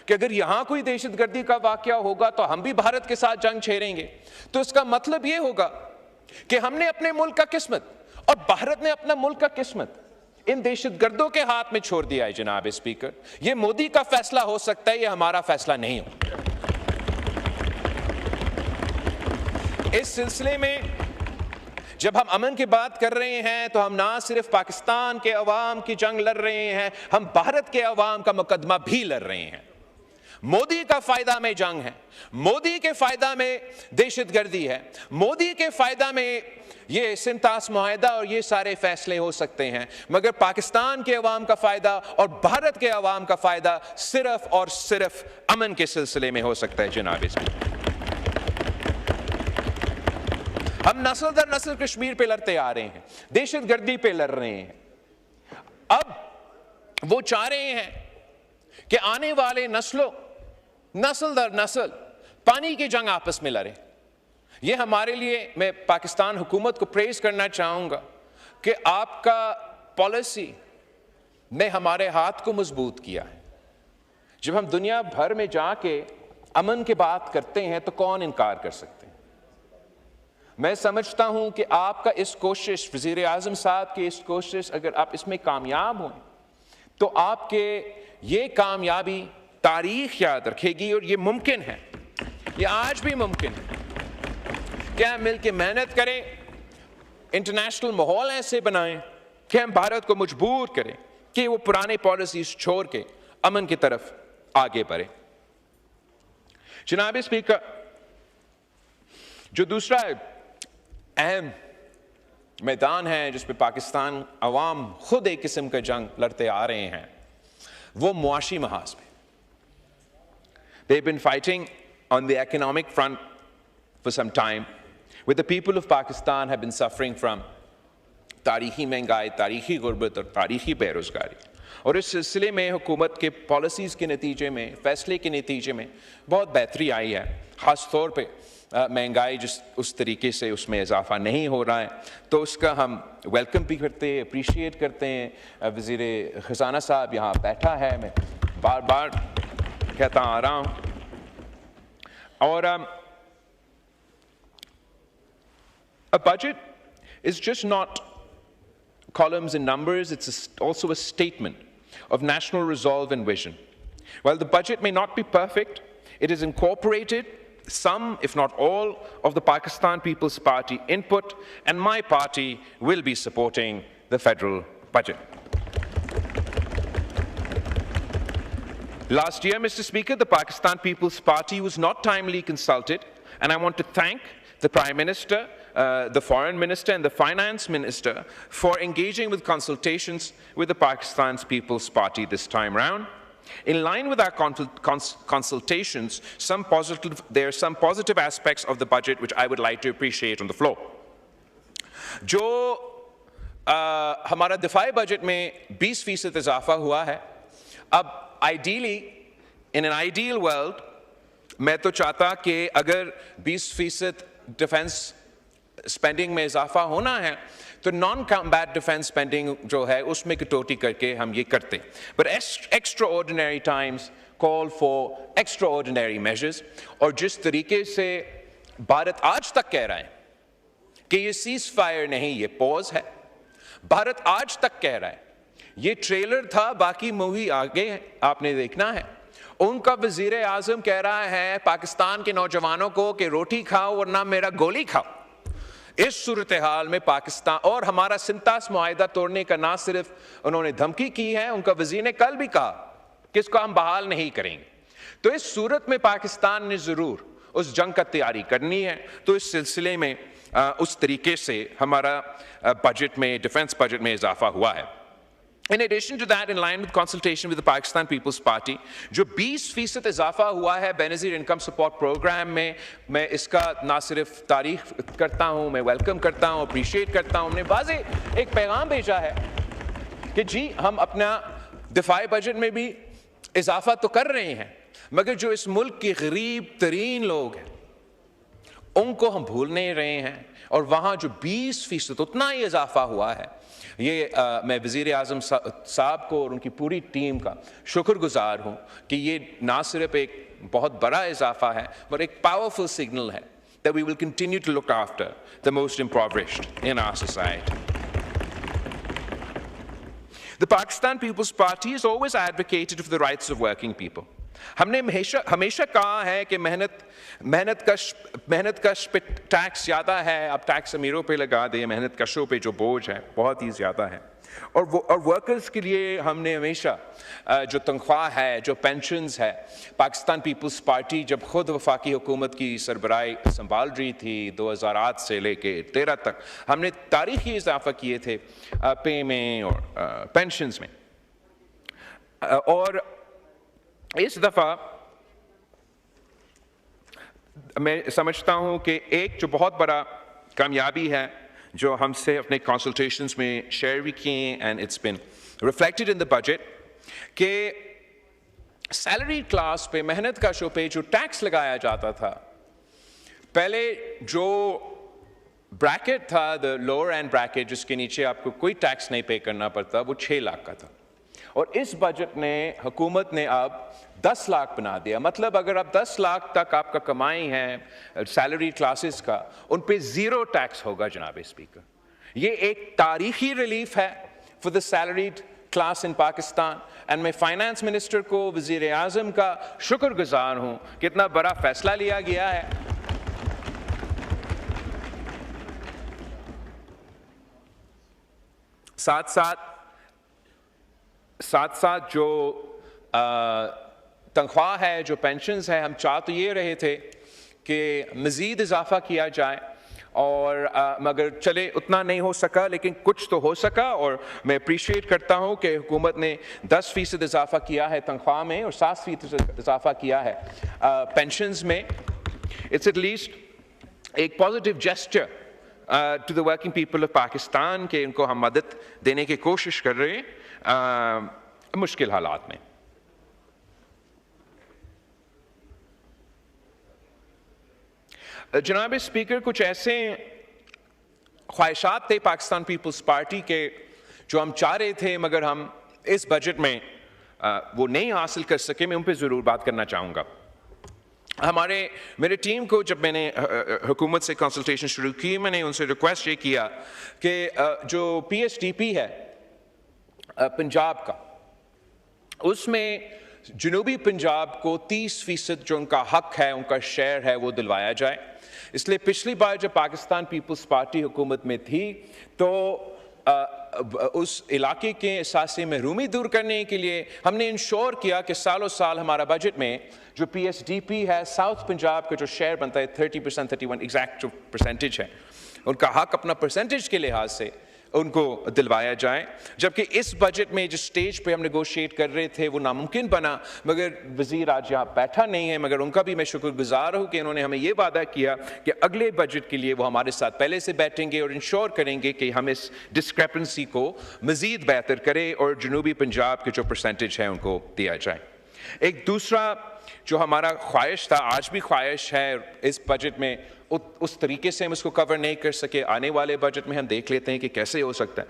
कि अगर यहाँ कोई दहशतगर्दी का वाकया होगा तो हम भी भारत के साथ जंग छेड़ेंगे, तो इसका मतलब ये होगा कि हमने अपने मुल्क का किस्मत और भारत ने अपना मुल्क का किस्मत इन दहशतगर्दों के हाथ में छोड़ दिया है। जनाब स्पीकर, ये मोदी का फैसला हो सकता है, ये हमारा फैसला नहीं हो। इस सिलसिले में जब हम अमन की बात कर रहे हैं तो हम ना सिर्फ पाकिस्तान के अवाम की जंग लड़ रहे हैं, हम भारत के अवाम का मुकदमा भी लड़ रहे हैं। मोदी का फायदा में जंग है, मोदी के फायदा में दहशतगर्दी है, मोदी के फायदा में ये सिंतास मुआहदा और ये सारे फैसले हो सकते हैं, मगर पाकिस्तान के अवाम का फायदा और भारत के अवाम का फायदा सिर्फ और सिर्फ अमन के सिलसिले में हो सकता है। जनाब स्पीकर, हम नस्ल दर नस्ल कश्मीर पे लड़ते आ रहे हैं, दहशतगर्दी पे लड़ रहे हैं। अब वो चाह रहे हैं कि आने वाले नस्लों, नस्ल दर नस्ल पानी की जंग आपस में लड़े। ये हमारे लिए, मैं पाकिस्तान हुकूमत को प्रेज करना चाहूँगा कि आपका पॉलिसी ने हमारे हाथ को मजबूत किया है। जब हम दुनिया भर में जाके अमन की बात करते हैं तो कौन इनकार कर सकते हैं। मैं समझता हूं कि आपका इस कोशिश, वज़ीर आज़म साहब की इस कोशिश, अगर आप इसमें कामयाब हों तो आपके ये कामयाबी तारीख याद रखेगी और ये मुमकिन है, ये आज भी मुमकिन है कि हम मिलकर मेहनत करें, इंटरनेशनल माहौल ऐसे बनाएं कि हम भारत को मजबूर करें कि वो पुराने पॉलिसीज छोड़ के अमन की तरफ आगे बढ़े। जनाब स्पीकर, जो दूसरा अहम मैदान है जिस पे पाकिस्तान अवाम खुद एक किस्म का जंग लड़ते आ रहे हैं, वो मुआशी महाज में। They've been fighting on the economic front for some time, where the people of Pakistan have been suffering from तारीखी महंगाई, तारीखी गुर्बत और तारीखी बेरोजगारी। और इस सिलसिले में हुकूमत के पॉलिसीज़ के नतीजे में, फैसले के नतीजे में बहुत बेहतरी आई है। ख़ास तौर पे महंगाई जिस उस तरीके से उसमें इजाफा नहीं हो रहा है, तो उसका हम वेलकम भी करते हैं, अप्रिशिएट करते हैं। वज़ीर ख़जाना साहब यहाँ बैठा है, मैं बार बार कहता आ रहा हूँ। और a budget is just not columns and numbers, it's also a statement of national resolve and vision. While the budget may not be perfect, it has incorporated some, if not all, of the Pakistan People's Party input, and my party will be supporting the federal budget. Last year, Mr. Speaker, the Pakistan People's Party was not timely consulted, and I want to thank the Prime Minister, the Foreign Minister and the Finance Minister for engaging with consultations with the Pakistan's People's Party this time round. In line with our consultations, there are some positive aspects of the budget which I would like to appreciate on the floor. जो हमारा दिफाई budget में 20% इजाफा हुआ है, अब ideally in an ideal world मैं तो चाहता कि अगर 20% डिफेंस स्पेंडिंग में इजाफा होना है तो नॉन कॉम्बैट डिफेंस स्पेंडिंग जो है उसमें कटौती करके हम ये करते, but extra ordinary times call for extra ordinary measures. और जिस तरीके से भारत आज तक कह रहा है कि ये सीज फायर नहीं, ये पॉज है, भारत आज तक कह रहा है ये ट्रेलर था, बाकी मूवी आगे है, आपने देखना है। उनका वजीर आजम कह रहा है पाकिस्तान के नौजवानों को कि रोटी खाओ वरना मेरा गोली खाओ। इस सूरत हाल में पाकिस्तान और हमारा सिंतास मुआहिदा तोड़ने का ना सिर्फ उन्होंने धमकी की है, उनका वजीर ने कल भी कहा कि इसको हम बहाल नहीं करेंगे। तो इस सूरत में पाकिस्तान ने जरूर उस जंग का तैयारी करनी है। तो इस सिलसिले में उस तरीके से हमारा बजट में, डिफेंस बजट में इजाफा हुआ है। In addition to that, in line with consultation with the Pakistan People's Party, जो 20% इजाफा हुआ है बेनज़ीर इनकम सपोर्ट प्रोग्राम में, मैं इसका ना सिर्फ तारीफ करता हूँ, मैं वेलकम करता हूँ, अप्रिशिएट करता हूँ। हमने वाज़ेह एक पैगाम भेजा है कि जी हम अपना दिफाई बजट में भी इजाफा तो कर रहे हैं, मगर जो इस मुल्क के गरीब तरीन लोग हैं उनको हम भूल नहीं रहे हैं। और वहाँ जो 20% उतना ही इजाफा हुआ है, ये मैं वज़ीर आज़म साहब को और उनकी पूरी टीम का शुक्रगुजार हूँ कि ये ना सिर्फ एक बहुत बड़ा इजाफा है बट एक पावरफुल सिग्नल है that we will continue to look after the most impoverished in our society. The Pakistan People's Party has always advocated for the rights of working people. हमने हमेशा कहा है कि मेहनत का टैक्स ज़्यादा है, अब टैक्स अमीरों पे लगा दे, मेहनत कशों पे जो बोझ है बहुत ही ज़्यादा है। और वर्कर्स के लिए हमने हमेशा जो तनख्वाह है, जो पेंशन्स है, पाकिस्तान पीपल्स पार्टी जब खुद वफाकी हुकूमत की सरबराही संभाल रही थी 2008 से लेके 13 तक, हमने तारीखी इजाफा किए थे पे में और पेंशन्स में। और इस दफ़ा मैं समझता हूँ कि एक जो बहुत बड़ा कामयाबी है जो हमसे अपने कंसल्टेशंस में शेयर भी किए, and it's been reflected in the budget, कि सैलरी क्लास पे, मेहनत कशों पे जो टैक्स लगाया जाता था, पहले जो ब्रैकेट था, द लोअर एंड ब्रैकेट जिसके नीचे आपको कोई टैक्स नहीं पे करना पड़ता, वो 6 लाख का था। और इस बजट ने, हुकूमत ने अब 10 लाख बना दिया। मतलब अगर आप 10 लाख तक आपका कमाई है सैलरी क्लासेस का, उन पे 0 टैक्स होगा जनाब स्पीकर। ये एक तारीखी रिलीफ है for the salaried class in Pakistan, and मैं फाइनेंस मिनिस्टर को, वजीर आज़म का शुक्रगुजार हूँ कि इतना बड़ा फैसला लिया गया है। साथ साथ जो तनख्वाह है, जो पेंशन्स है, हम चाह तो ये रहे थे कि मज़ीद इजाफा किया जाए, और मगर चले उतना नहीं हो सका, लेकिन कुछ तो हो सका। और मैं अप्रिशिएट करता हूँ कि हुकूमत ने 10% इजाफा किया है तनख्वाह में और 7% इजाफा किया है पेंशन्स में। इट्स एट लीस्ट एक positive gesture to the working people of Pakistan के इनको हम मदद देने की कोशिश कर रहे हैं मुश्किल हालात में। जनाब स्पीकर, कुछ ऐसे ख्वाहिशात थे पाकिस्तान पीपल्स पार्टी के जो हम चाह रहे थे मगर हम इस बजट में वो नहीं हासिल कर सके, मैं उन पर ज़रूर बात करना चाहूँगा। मेरे टीम को जब मैंने हुकूमत से कंसल्टेशन शुरू की, मैंने उनसे रिक्वेस्ट ये किया कि जो PSDP है पंजाब का, उसमें जनूबी पंजाब को 30% जो उनका हक है, उनका शेयर है, वो दिलवाया जाए। इसलिए पिछली बार जब पाकिस्तान पीपल्स पार्टी हुकूमत में थी तो उस इलाके के एहसास महरूमी दूर करने के लिए हमने इंश्योर किया कि सालों साल हमारा बजट में जो PSDP है, साउथ पंजाब का जो शेयर बनता है 30%, 31 एग्जैक्ट जो परसेंटेज है, उनका हक अपना परसेंटेज के लिहाज से उनको दिलवाया जाए। जबकि इस बजट में जिस स्टेज पे हम नेगोशिएट कर रहे थे वो नामुमकिन बना, मगर वज़ीर आज यहाँ बैठा नहीं है, मगर उनका भी मैं शुक्रगुजार हूँ कि उन्होंने हमें ये वादा किया कि अगले बजट के लिए वो हमारे साथ पहले से बैठेंगे और इंश्योर करेंगे कि हम इस डिस्क्रेपेंसी को मज़ीद बेहतर करें और जनूबी पंजाब के जो परसेंटेज है उनको दिया जाए। एक दूसरा जो हमारा ख्वाहिश था, आज भी ख्वाहिश है, इस बजट में उस तरीके से हम इसको कवर नहीं कर सके, आने वाले बजट में हम देख लेते हैं कि कैसे हो सकता है,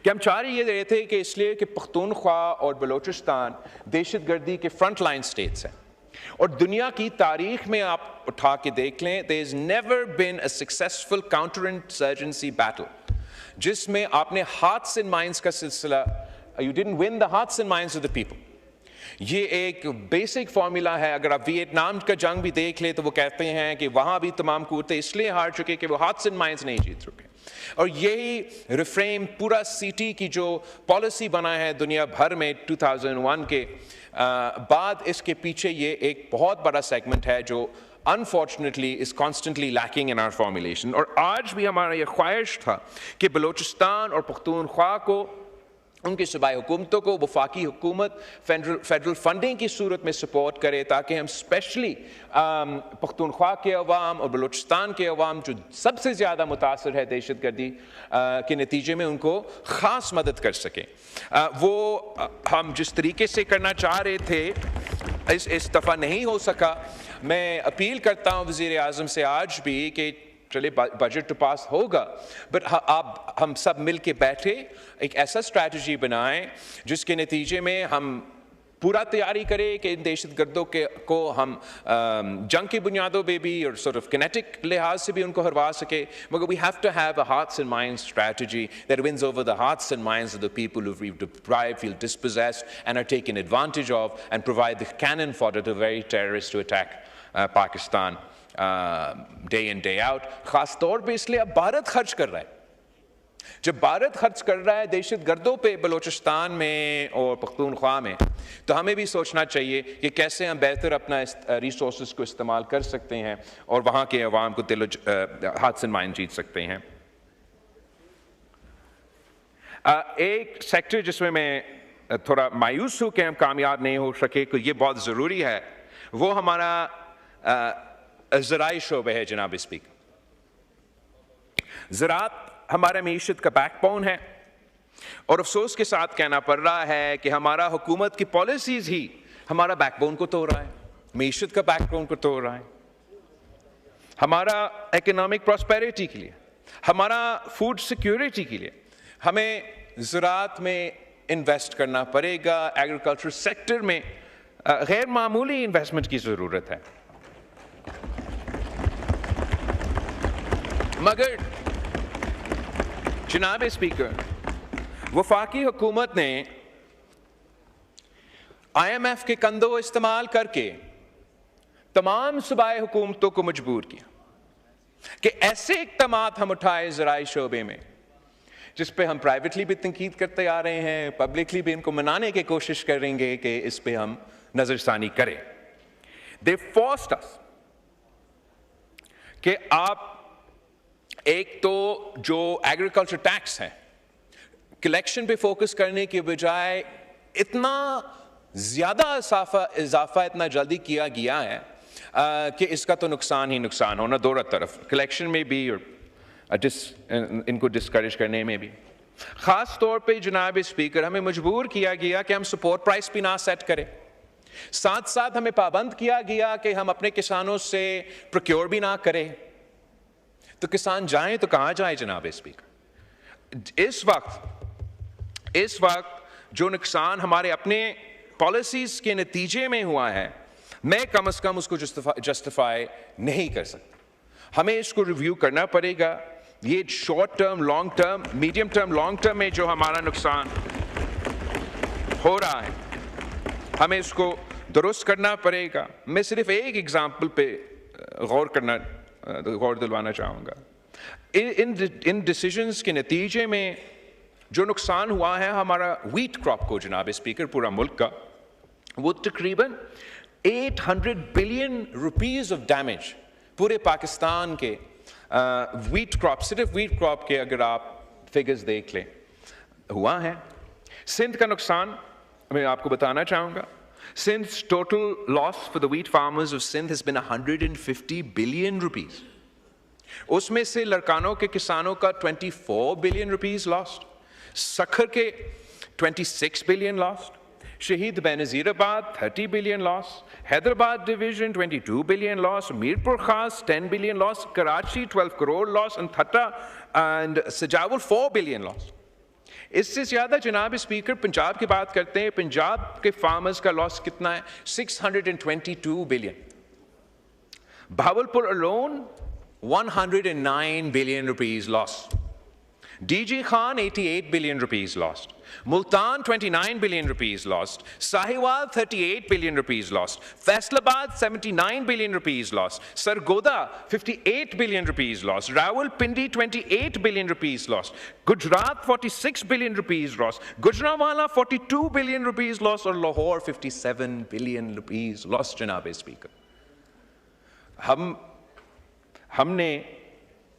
कि हम चाह ये रहे थे कि इसलिए कि पख्तूनख्वा और बलोचिस्तान दहशतगर्दी के फ्रंट लाइन स्टेट्स हैं और दुनिया की तारीख में आप उठा के देख लें, there is never been a successful counter insurgency battle जिसमें आपने हार्ट्स एंड माइंड्स का सिलसिला, you didn't win the hearts and minds of the people. ये एक बेसिक फॉर्मूला है। अगर आप वियतनाम का जंग भी देख ले तो वो कहते हैं कि वहां भी तमाम कुव्वतें इसलिए हार चुके कि वो हार्ट्स एंड माइंड्स नहीं जीत चुके। और यही रिफ्रेम पूरा सीटी की जो पॉलिसी बना है दुनिया भर में 2001 के बाद, इसके पीछे ये एक बहुत बड़ा सेगमेंट है जो unfortunately is constantly lacking in our formulation। और आज भी हमारा ये ख्वाहिश था कि बलोचिस्तान और पख्तूनख्वा को, उनकी सूबाई हुकूमतों को वफाकी हुकूमत फेडरल फंडिंग की सूरत में सपोर्ट करे ताकि हम स्पेशली पख्तूनख्वा के अवाम और बलूचिस्तान के अवाम जो सबसे ज़्यादा मुतासर है दहशतगर्दी के नतीजे में, उनको ख़ास मदद कर सकें। वो हम जिस तरीके से करना चाह रहे थे इस दफ़ा नहीं हो सका। मैं अपील करता हूँ वज़ीर आज़म से आज भी कि चले बजट तो पास होगा, बट आप हम सब मिल के बैठे एक ऐसा स्ट्रैटेजी बनाएं जिसके नतीजे में हम पूरा तैयारी करें कि इन दहशतगर्दों को हम जंग की बुनियादों पे भी और sort of kinetic लिहाज से भी उनको हरवा सके। मगर we have to have a hearts and minds strategy that wins over the hearts and minds of the people who we've deprived, feel dispossessed and are taken advantage of, and provide the cannon fodder to very terrorists to attack Pakistan day in day out. खास तौर पे इसलिए अब भारत खर्च कर रहा है। जब भारत खर्च कर रहा है दहशतगर्दों पे बलोचिस्तान में और पख्तूनख्वा में, तो हमें भी सोचना चाहिए कि कैसे हम बेहतर अपना रिसोर्सेज को इस्तेमाल कर सकते हैं और वहाँ के अवाम को दिल हाथ से माइन जीत सकते हैं। एक सेक्टर जिसमें मैं थोड़ा मायूस हूँ कि हम कामयाब नहीं हो सके, कि ये बहुत ज़रूरी है, वो हमारा ज़राई शोबे है। जनाब स्पीकर, ज़राअत हमारा मीशत का बैकबोन है और अफसोस के साथ कहना पड़ रहा है कि हमारा हुकूमत की पॉलिसीज़ ही हमारा बैकबोन को तोड़ रहा है, मीशत का बैकबोन को तोड़ रहा है। हमारा इकोनॉमिक प्रॉस्पेरिटी के लिए, हमारा फूड सिक्योरिटी के लिए हमें ज़राअत में इन्वेस्ट करना पड़ेगा। एग्रीकल्चर सेक्टर में गैर मामूली इन्वेस्टमेंट की ज़रूरत है। मगर जनाब स्पीकर, वफाकी हुकूमत ने IMF के कंधों इस्तेमाल करके तमाम सूबाई हुकूमतों को मजबूर किया कि ऐसे इक़दामात हम उठाए ज़राई शोबे में जिस पे हम प्राइवेटली भी तनकीद करते आ रहे हैं, पब्लिकली भी इनको मनाने की कोशिश करेंगे कि इस पे हम नज़रसानी करें। They forced us कि आप एक तो जो एग्रीकल्चर टैक्स है कलेक्शन पे फोकस करने के बजाय इतना ज़्यादा इजाफा इतना जल्दी किया गया है कि इसका तो नुकसान ही नुकसान होना दोनों तरफ, कलेक्शन में भी और इनको डिस्करेज करने में भी। ख़ास तौर पे जनाब स्पीकर, हमें मजबूर किया गया कि हम सपोर्ट प्राइस भी ना सेट करें, साथ साथ हमें पाबंद किया गया कि हम अपने किसानों से प्रोक्योर भी ना करें। तो किसान जाएं तो कहाँ जाए जनाब स्पीकर? इस वक्त जो नुकसान हमारे अपने पॉलिसीज़ के नतीजे में हुआ है, मैं कम से कम उसको जस्टिफाई नहीं कर सकता। हमें इसको रिव्यू करना पड़ेगा। ये short term, long term, medium term, long term में जो हमारा नुकसान हो रहा है, हमें इसको दुरुस्त करना पड़ेगा। मैं सिर्फ एक एग्जाम्पल पे गौर दिलवाना चाहूँगा। इन डिसीजंस के नतीजे में जो नुकसान हुआ है हमारा व्हीट क्रॉप को जनाब स्पीकर पूरा मुल्क का, वो तकरीबन 800 बिलियन रुपीस ऑफ डैमेज पूरे पाकिस्तान के व्हीट क्रॉप, सिर्फ व्हीट क्रॉप के अगर आप फिगर्स देख लें हुआ है। सिंध का नुकसान मैं आपको बताना चाहूँगा। Sindh's total loss for the wheat farmers of Sindh has been 150 billion rupees. उसमें से लड़कानों के किसानों का 24 billion rupees lost, सखर के 26 billion lost, शहीद Benazirabad 30 billion loss, Hyderabad division 22 billion loss, Mirpur खास 10 billion loss, Karachi 12 crore loss, and Thatta and सजावल 4 billion loss. इससे ज़्यादा जनाब स्पीकर पंजाब की बात करते हैं। पंजाब के फार्मर्स का लॉस कितना है? 622 billion. Bahawalpur alone 109 billion rupees loss. DG Khan 88 billion rupees lost. Multan 29 billion rupees lost. Sahiwal 38 billion rupees lost. Faisalabad 79 billion rupees lost. Sargodha 58 billion rupees lost. Rawalpindi 28 billion rupees lost. Gujarat 46 billion rupees lost. Gujranwala 42 billion rupees lost और Lahore 57 billion rupees lost. जनाब speaker, हमने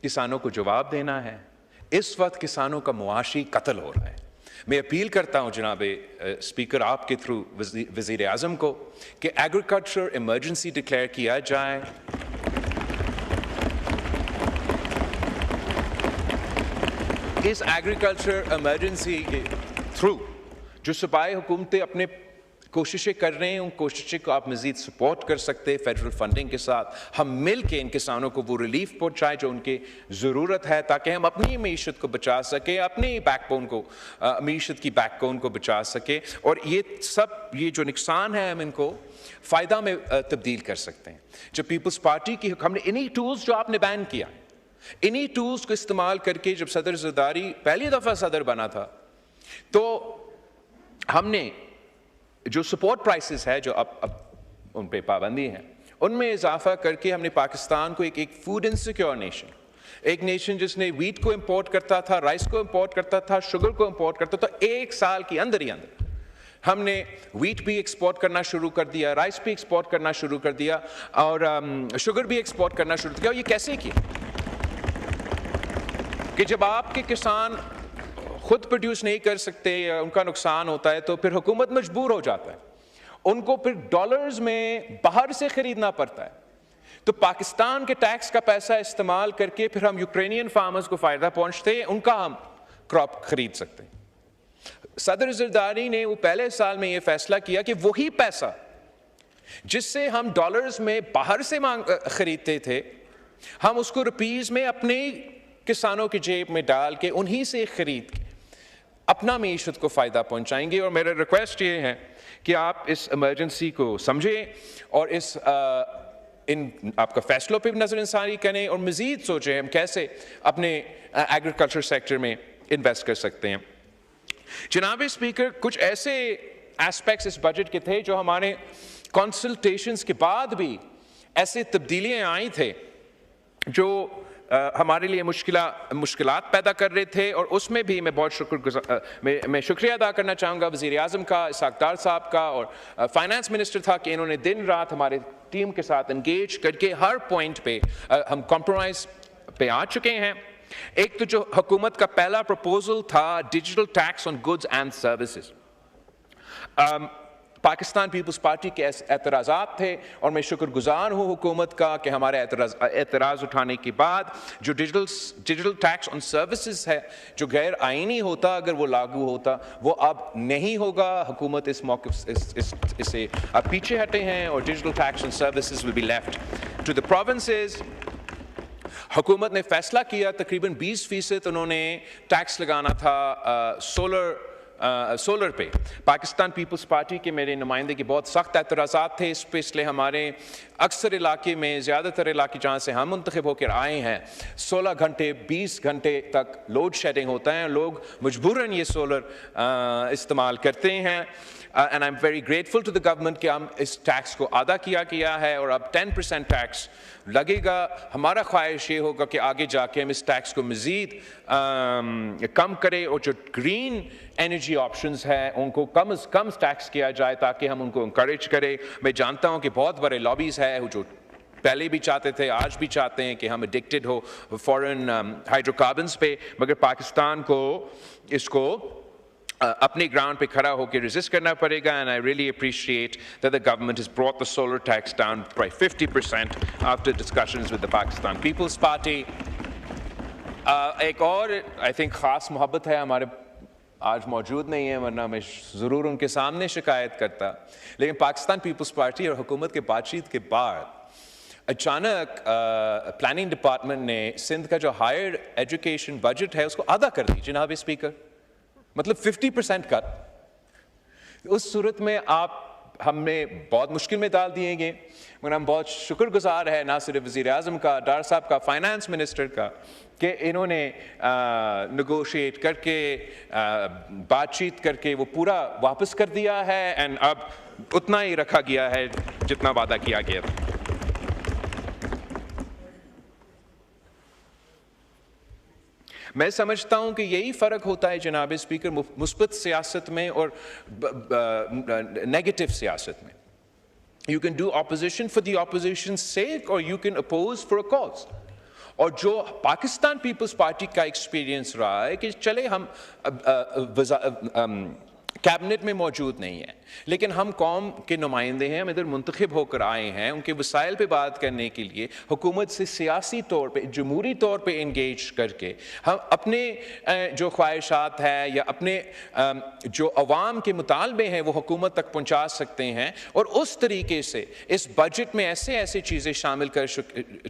किसानों को जवाब देना है। इस वक्त किसानों का मुआशी कत्ल हो रहा है। मैं अपील करता हूं जनाब स्पीकर आपके थ्रू वज़ीर आज़म को कि एग्रीकल्चर इमरजेंसी डिक्लेयर किया जाए। इस एग्रीकल्चर इमरजेंसी के थ्रू जो सूबाई हुकूमतें अपने कोशिशें कर रहे हैं, उन कोशिशों को आप मज़ीद सपोर्ट कर सकते हैं फेडरल फंडिंग के साथ। हम मिल के इन किसानों को वो रिलीफ पहुँचाएँ जो उनकी ज़रूरत है, ताकि हम अपनी मीशत को बचा सकें, अपनी बैकबोन को, मीशत की बैकबोन को बचा सकें। और ये जो नुकसान है हम इनको फ़ायदा में तब्दील कर सकते हैं। जब पीपल्स पार्टी की हमने इन्हीं टूल्स जो आपने बैन किया, इन्हीं टूल्स को इस्तेमाल करके जब सदर ज़रदारी पहली दफ़ा सदर बना था, तो हमने जो सपोर्ट प्राइसेस है जो अब उन पे पाबंदी है, उनमें इजाफा करके हमने पाकिस्तान को एक फूड इनसिक्योर नेशन, एक नेशन जिसने व्हीट को इंपोर्ट करता था, राइस को इंपोर्ट करता था, शुगर को इंपोर्ट करता था, एक साल के अंदर ही अंदर हमने व्हीट भी एक्सपोर्ट करना शुरू कर दिया, राइस भी एक्सपोर्ट करना शुरू कर दिया और शुगर भी एक्सपोर्ट करना शुरू किया। और ये कैसे किया कि जब आपके किसान खुद प्रोड्यूस नहीं कर सकते या उनका नुकसान होता है, तो फिर हुकूमत मजबूर हो जाता है, उनको फिर डॉलर्स में बाहर से खरीदना पड़ता है। तो पाकिस्तान के टैक्स का पैसा इस्तेमाल करके फिर हम यूक्रेनियन फार्मर्स को फ़ायदा पहुंचते हैं, उनका हम क्रॉप खरीद सकते हैं। सदर ज़रदारी ने वो पहले साल में ये फैसला किया कि वही पैसा जिससे हम डॉलर्स में बाहर से खरीदते थे, हम उसको रुपीज़ में अपने किसानों की जेब में डाल के उन्हीं से खरीद के अपना मीशत को फ़ायदा पहुंचाएंगे। और मेरा रिक्वेस्ट ये है कि आप इस इमरजेंसी को समझें और इन आपका फैसलों पे भी नज़रअंसारी करें और मज़ीद सोचें हम कैसे अपने एग्रीकल्चर सेक्टर में इन्वेस्ट कर सकते हैं। जनाब स्पीकर, कुछ ऐसे एस्पेक्ट्स इस बजट के थे जो हमारे कंसल्टेशंस के बाद भी ऐसे तब्दीलियाँ आई थे जो हमारे लिए मुश्किलात पैदा कर रहे थे। और उसमें भी मैं बहुत मैं शुक्रिया अदा करना चाहूँगा वज़ीर आज़म का, इसाक डार साहब का, और फाइनेंस मिनिस्टर था कि इन्होंने दिन रात हमारे टीम के साथ इंगेज करके हर पॉइंट पे हम कॉम्प्रोमाइज़ पे आ चुके हैं। एक तो जो हुकूमत का पहला प्रपोजल था digital tax on goods and services, Pakistan Peoples Party के एतराज़ात थे और मैं शुक्रगुजार हूँ हुकूमत का कि हमारे एतराज़ उठाने के बाद जो डिजिटल टैक्स ऑन सर्विसेज है जो गैर आइनी होता, अगर वो लागू होता, वो अब नहीं होगा। हुकूमत इस मौके इससे अब पीछे हटे हैं और digital tax on services will be left to the provinces. हुकूमत ने फैसला किया तकरीबन 20% उन्होंने टैक्स लगाना था सोलर सोलर पे पाकिस्तान पीपल्स पार्टी के मेरे नुमाइंदे के बहुत सख्त एतराज़ात थे इस पे, इसलिए हमारे अक्सर इलाके में, ज़्यादातर इलाके जहाँ से हम मुंतखब होकर आए हैं, 16 घंटे 20 घंटे तक लोड शेडिंग होता है। लोग मजबूरन ये सोलर इस्तेमाल करते हैं। And I am very grateful to the government कि हम इस टैक्स को अदा किया है और अब 10% टैक्स लगेगा। हमारा ख्वाहिश ये होगा कि आगे जाके हम इस टैक्स को मज़ीद कम करें और जो ग्रीन एनर्जी ऑप्शंस हैं उनको कम से कम टैक्स किया जाए ताकि हम उनको इंकरेज करें। मैं जानता हूँ कि बहुत बड़े लॉबीज़ हैं जो पहले भी चाहते थे, आज भी चाहते हैं कि हम एडिक्टेड हो फॉरेन हाइड्रोकार्बन्स पे, मगर पाकिस्तान को इसको अपने ग्राउंड पे खड़ा होकर रेजिस्ट करना पड़ेगा। And I really appreciate that the government has brought the solar tax down by 50% after discussions with the Pakistan Peoples Party. एक और आई थिंक ख़ास मोहब्बत है हमारे, आज मौजूद नहीं है वरना मैं ज़रूर उनके सामने शिकायत करता, लेकिन पाकिस्तान पीपल्स पार्टी और हुकूमत के बातचीत के बाद अचानक प्लानिंग डिपार्टमेंट ने सिंध का जो हायर एजुकेशन बजट है उसको आधा कर दी जनाब स्पीकर, मतलब 50% कट। उस सूरत में आप हमें बहुत मुश्किल में डाल दिए गए, मगर हम बहुत शुक्रगुजार है ना सिर्फ वज़ीर आज़म का, डार साहब का, फाइनेंस मिनिस्टर का, कि इन्होंने नेगोशिएट करके बातचीत करके वो पूरा वापस कर दिया है। एंड अब उतना ही रखा गया है जितना वादा किया गया था। मैं समझता हूं कि यही फ़र्क होता है जनाब स्पीकर मुस्बत सियासत में और नेगेटिव सियासत में। You can do opposition for the opposition sake और you can oppose for a cause. और जो पाकिस्तान पीपल्स पार्टी का एक्सपीरियंस रहा है कि चले हम कैबिनेट में मौजूद नहीं है, लेकिन हम कौम के नुमाइंदे हैं, हम इधर मुंतखब होकर आए हैं उनके वसाइल पे बात करने के लिए, हुकूमत से सियासी तौर पे, जमहूरी तौर पे इंगेज करके हम अपने जो ख्वाहिशात हैं या अपने जो अवाम के मुतालबे हैं वो हुकूमत तक पहुँचा सकते हैं। और उस तरीके से इस बजट में ऐसे ऐसे चीज़ें शामिल कर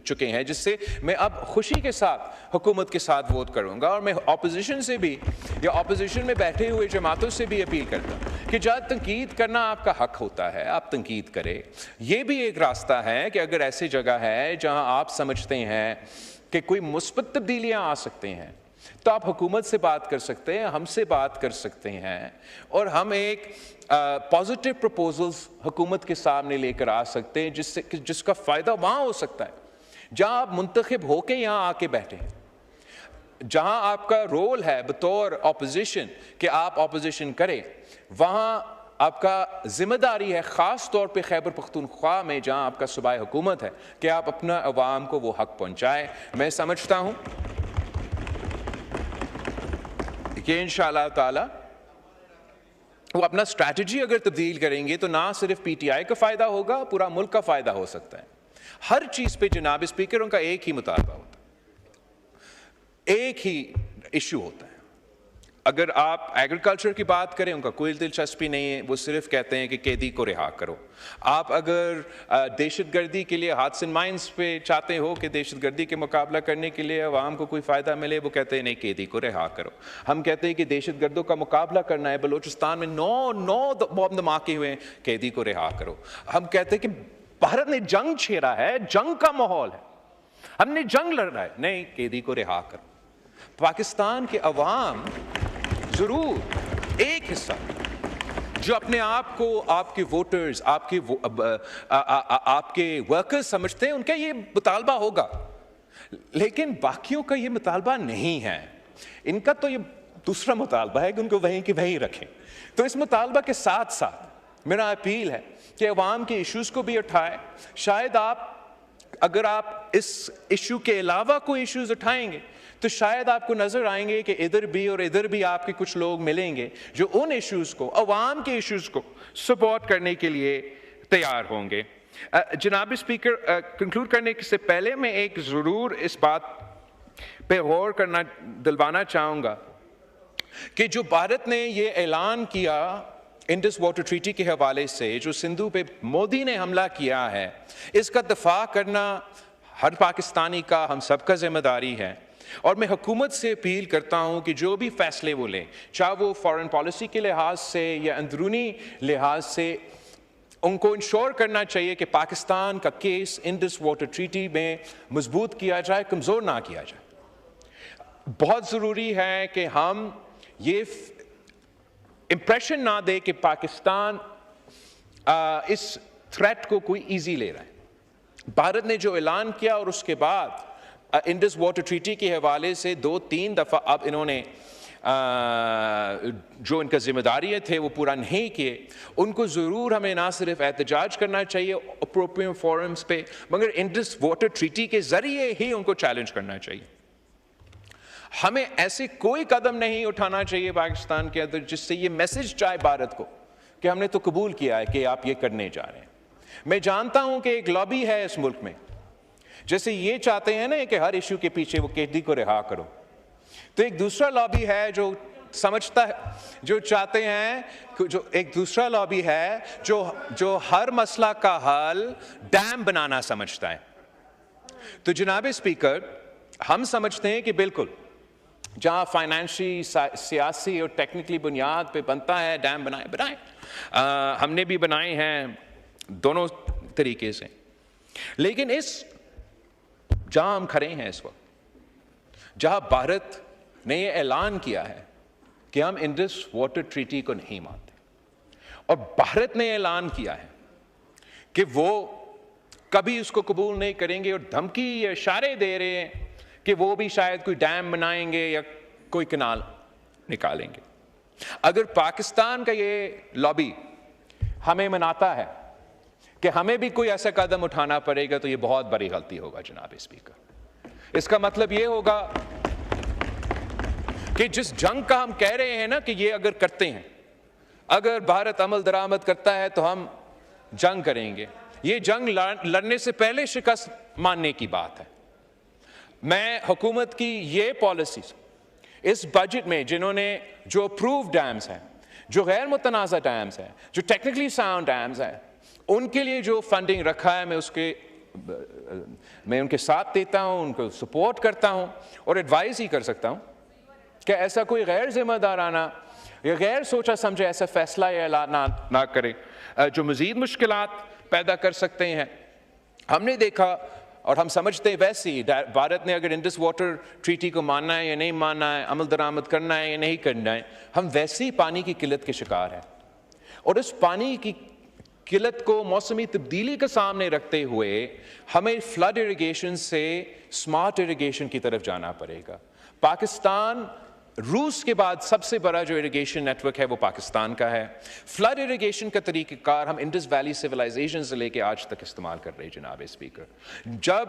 चुके हैं जिससे मैं अब खुशी के साथ हुकूमत के साथ वोट करूँगा। और मैं अपोजिशन से भी या अपोजिशन में बैठे हुए जमातों से भी अपील करता कि जब तनकीद करना आपका हक होता है, आप तनकीद करें। ये भी एक रास्ता है कि अगर ऐसी जगह है जहां आप समझते हैं कि कोई मुस्बत तब्दीलियां आ सकते हैं तो आप हुकूमत से बात कर सकते हैं, हमसे बात कर सकते हैं और हम एक पॉजिटिव प्रपोजल्स हुकूमत के सामने लेकर आ सकते हैं जिसका फ़ायदा वहाँ हो सकता है जहाँ आप मुंतखब होके यहाँ आके बैठे हैं, जहाँ आपका रोल है बतौर ऑपोजिशन कि आप ऑपोजिशन करें। वहाँ आपका जिम्मेदारी है ख़ास तौर पे खैबर पख्तूनख्वा में जहाँ आपका सूबाई हुकूमत है कि आप अपना अवाम को वो हक पहुँचाएँ। मैं समझता हूँ कि इंशाअल्लाह ताला वो अपना स्ट्रैटेजी अगर तब्दील करेंगे तो ना सिर्फ PTI का फ़ायदा होगा, पूरा मुल्क का फ़ायदा हो सकता है। हर चीज़ पे जनाब स्पीकर उनका एक ही मुतालबा होता है, एक ही इशू होता है। अगर आप एग्रीकल्चर की बात करें उनका कोई दिलचस्पी नहीं है, वो सिर्फ कहते हैं कि कैदी को रिहा करो। आप अगर दहशतगर्दी के लिए हाथ्स एंड माइंस पे चाहते हो कि दहशतगर्दी के मुकाबला करने के लिए अवाम को कोई फ़ायदा मिले, वो कहते हैं नहीं कैदी को रिहा करो। हम कहते हैं कि दहशतगर्दों का मुकाबला करना है, बलूचिस्तान में 9 बम धमाके हुए हैं, कैदी को रिहा करो। हम कहते हैं कि भारत ने जंग छेड़ा है, जंग का माहौल है, हमने जंग लड़ना है, नहीं कैदी को रिहा करो। पाकिस्तान के अवाम जरूर एक हिस्सा जो अपने आप को आपके वोटर्स, आपके वर्कर्स समझते हैं, उनका ये मुतालबा होगा, लेकिन बाकियों का ये मुतालबा नहीं है। इनका तो ये दूसरा मुतालबा है कि उनको वहीं के वहीं रखें। तो इस मुतालबा के साथ साथ मेरा अपील है कि अवाम के इश्यूज़ को भी उठाएं। शायद अगर आप इस इशू के अलावा कोई इश्यूज़ उठाएंगे तो शायद आपको नज़र आएंगे कि इधर भी और इधर भी आपके कुछ लोग मिलेंगे जो उन इश्यूज़ को, अवाम के इश्यूज़ को सपोर्ट करने के लिए तैयार होंगे। जनाब स्पीकर, कंक्लूड करने से पहले मैं एक ज़रूर इस बात पे गौर करना दिलवाना चाहूँगा कि जो भारत ने ये ऐलान किया इंडस वाटर ट्रीटी के हवाले से, जो सिंधु पे मोदी ने हमला किया है, इसका दफा करना हर पाकिस्तानी का, हम सबका जिम्मेदारी है। और मैं हुकूमत से अपील करता हूं कि जो भी फैसले वो लें, चाहे वो फॉरेन पॉलिसी के लिहाज से या अंदरूनी लिहाज से, उनको इंश्योर करना चाहिए कि पाकिस्तान का केस इंडस वाटर ट्रीटी में मजबूत किया जाए, कमज़ोर ना किया जाए। बहुत ज़रूरी है कि हम ये इंप्रेशन ना दे कि पाकिस्तान इस थ्रेट को कोई ईजी ले रहा है। भारत ने जो ऐलान किया और उसके बाद इंडस वाटर ट्रीटी के हवाले से 2-3 दफ़ा अब इन्होंने जो इनका जिम्मेदारियाँ थे वो पूरा नहीं किए। उनको ज़रूर हमें ना सिर्फ एहतजाज करना चाहिए अप्रोप्रिएट फोरम्स पे, मगर इंडस वाटर ट्रीटी के ज़रिए ही उनको चैलेंज करना चाहिए। हमें ऐसे कोई कदम नहीं उठाना चाहिए पाकिस्तान के अंदर जिससे ये मैसेज जाए भारत को कि हमने तो कबूल किया है कि आप ये करने जा रहे हैं। मैं जानता हूं कि एक लॉबी है इस मुल्क में, जैसे ये चाहते हैं ना कि हर इशू के पीछे वो कैदी को रिहा करो, तो एक दूसरा लॉबी है जो समझता है, जो चाहते हैं, जो एक दूसरा लॉबी है जो हर मसला का हल डैम बनाना समझता है। तो जनाब स्पीकर, हम समझते हैं कि बिल्कुल जहां फाइनेंशियली, सियासी और टेक्निकली बुनियाद पे बनता है डैम बनाएं। हमने भी बनाए हैं दोनों तरीके से, लेकिन इस जहां हम खड़े हैं इस वक्त, जहां भारत ने यह ऐलान किया है कि हम इंडस वाटर ट्रीटी को नहीं मानते, और भारत ने ऐलान किया है कि वो कभी उसको कबूल नहीं करेंगे, और धमकी या इशारे दे रहे हैं कि वो भी शायद कोई डैम बनाएंगे या कोई कनाल निकालेंगे। अगर पाकिस्तान का ये लॉबी हमें मनाता है कि हमें भी कोई ऐसा कदम उठाना पड़ेगा, तो ये बहुत बड़ी गलती होगा जनाब स्पीकर। इसका मतलब ये होगा कि जिस जंग का हम कह रहे हैं ना कि ये अगर करते हैं, अगर भारत अमल दरामद करता है तो हम जंग करेंगे, ये जंग लड़ने से पहले शिकस्त मानने की बात है। मैं हुकूमत की ये पॉलिसीज इस बजट में, जिन्होंने जो अप्रूव डैम्स हैं, जो गैर मुतनाज़ा डैम्स हैं, जो टेक्निकली साउंड डैम्स हैं, उनके लिए जो फंडिंग रखा है, मैं उनके साथ देता हूं, उनको सपोर्ट करता हूं, और एडवाइस ही कर सकता हूं कि ऐसा कोई गैर जिम्मेदाराना या गैर सोचा समझे ऐसा फैसला या ऐलान ना करे जो मज़ीद मुश्किलात पैदा कर सकते हैं। हमने देखा और हम समझते हैं वैसे ही भारत ने अगर इंडस वाटर ट्रीटी को मानना है या नहीं मानना है, अमल दरामद करना है या नहीं करना है, हम वैसे ही पानी की किल्लत के शिकार हैं। और इस पानी की किल्लत को मौसमी तब्दीली के सामने रखते हुए हमें फ्लड इरिगेशन से स्मार्ट इरिगेशन की तरफ जाना पड़ेगा। पाकिस्तान रूस के बाद सबसे बड़ा जो इरिगेशन नेटवर्क है वो पाकिस्तान का है। फ्लड इरिगेशन का तरीक़ाकार हम इंडस वैली सिविलाइजेशन से लेके आज तक इस्तेमाल कर रहे हैं जनाब स्पीकर। जब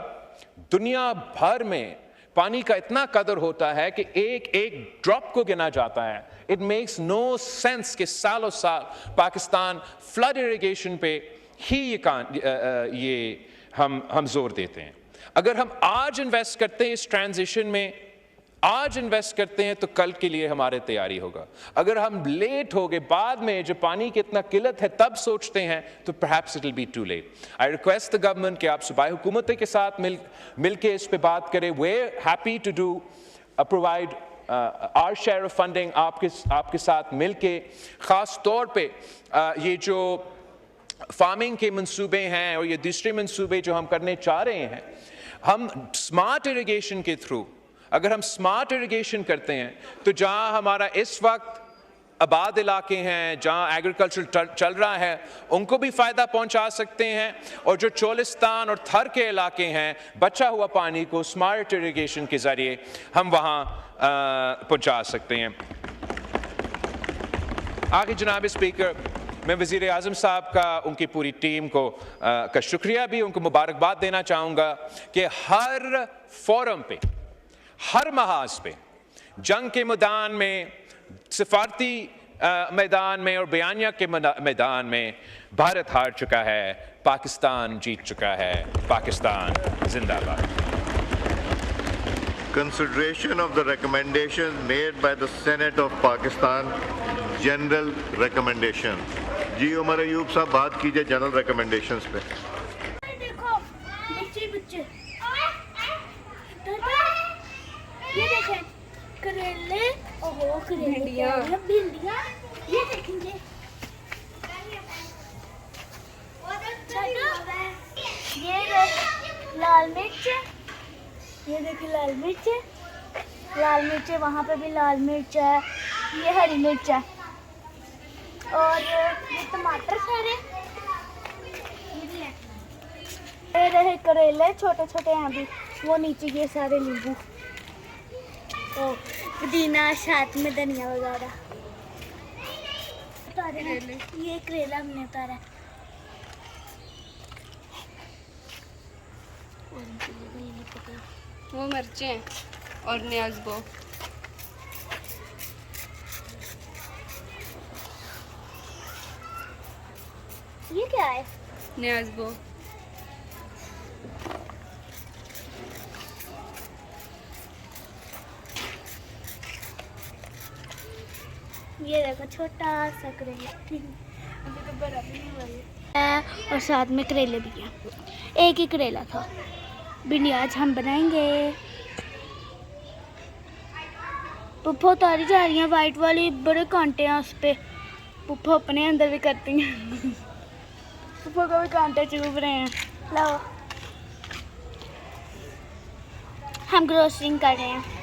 दुनिया भर में पानी का इतना कदर होता है कि एक एक ड्रॉप को गिना जाता है, इट मेक्स नो सेंस कि सालों साल पाकिस्तान फ्लड इरिगेशन पे ही ये हम जोर देते हैं। अगर हम आज इन्वेस्ट करते हैं इस ट्रांजिशन में, आज इन्वेस्ट करते हैं, तो कल के लिए हमारे तैयारी होगा। अगर हम लेट हो गए, बाद में जब पानी की इतना किल्लत है तब सोचते हैं, तो perhaps it will be too late. I request the government कि आप सूबाई हुकूमत के साथ मिल के इस पे बात करें। We're happy to do provide our share of funding आपके साथ मिल के, ख़ास तौर पे ये जो फार्मिंग के मंसूबे हैं और ये दूसरे मंसूबे जो हम करने चाह रहे हैं, हम स्मार्ट इरिगेशन के थ्रू, अगर हम स्मार्ट इरिगेशन करते हैं, तो जहां हमारा इस वक्त आबाद इलाके हैं, जहां एग्रीकल्चर चल रहा है, उनको भी फ़ायदा पहुंचा सकते हैं, और जो चोलिस्तान और थर के इलाके हैं, बचा हुआ पानी को स्मार्ट इरिगेशन के ज़रिए हम वहां पहुंचा सकते हैं। आगे जनाब स्पीकर, मैं वज़ीर आज़म साहब का, उनकी पूरी टीम को का शुक्रिया भी, उनको मुबारकबाद देना चाहूँगा कि हर फोरम पे, हर महाज पे, जंग के मैदान में, सिफारती मैदान में और बयानिया के मैदान में भारत हार चुका है, पाकिस्तान जीत चुका है। पाकिस्तान जिंदाबाद। Consideration of the recommendations made by the Senate of Pakistan, general recommendation. जी उमर अयूब साहब बात कीजिए जनरल recommendations पे। देखो बच्चे भिंडियाँ। भिंडियाँ ये देखेंगे। ये लाल मिर्च, ये देखिए लाल मिर्च, लाल मिर्च है, वहाँ पे भी लाल मिर्च है, ये हरी मिर्च है, और ये टमाटर सारे, ये रहे करेले छोटे छोटे हैं अभी, वो नीचे ये सारे नींबू, ओ पुदीना, साथ में धनिया वगैरह उतारे हैं। ये करेला हमने उतारा है। वो मिर्चें और न्याज़बो। ये क्या है? न्याज़बो। ये देखो छोटा सा करेला, अभी तो बड़ा भी नहीं हुआ है, और साथ में करेले भी हैं। एक ही करेला था। भिंडी आज हम बनाएंगे। पुप्पो उतारी जा रही हैं वाइट वाली, बड़े कांटे हैं उस पे। पुप्पो अपने अंदर भी करती हैं। पुप्पो को भी कांटे चुभ रहे हैं। लो हम ग्रोसरिंग कर रहे हैं।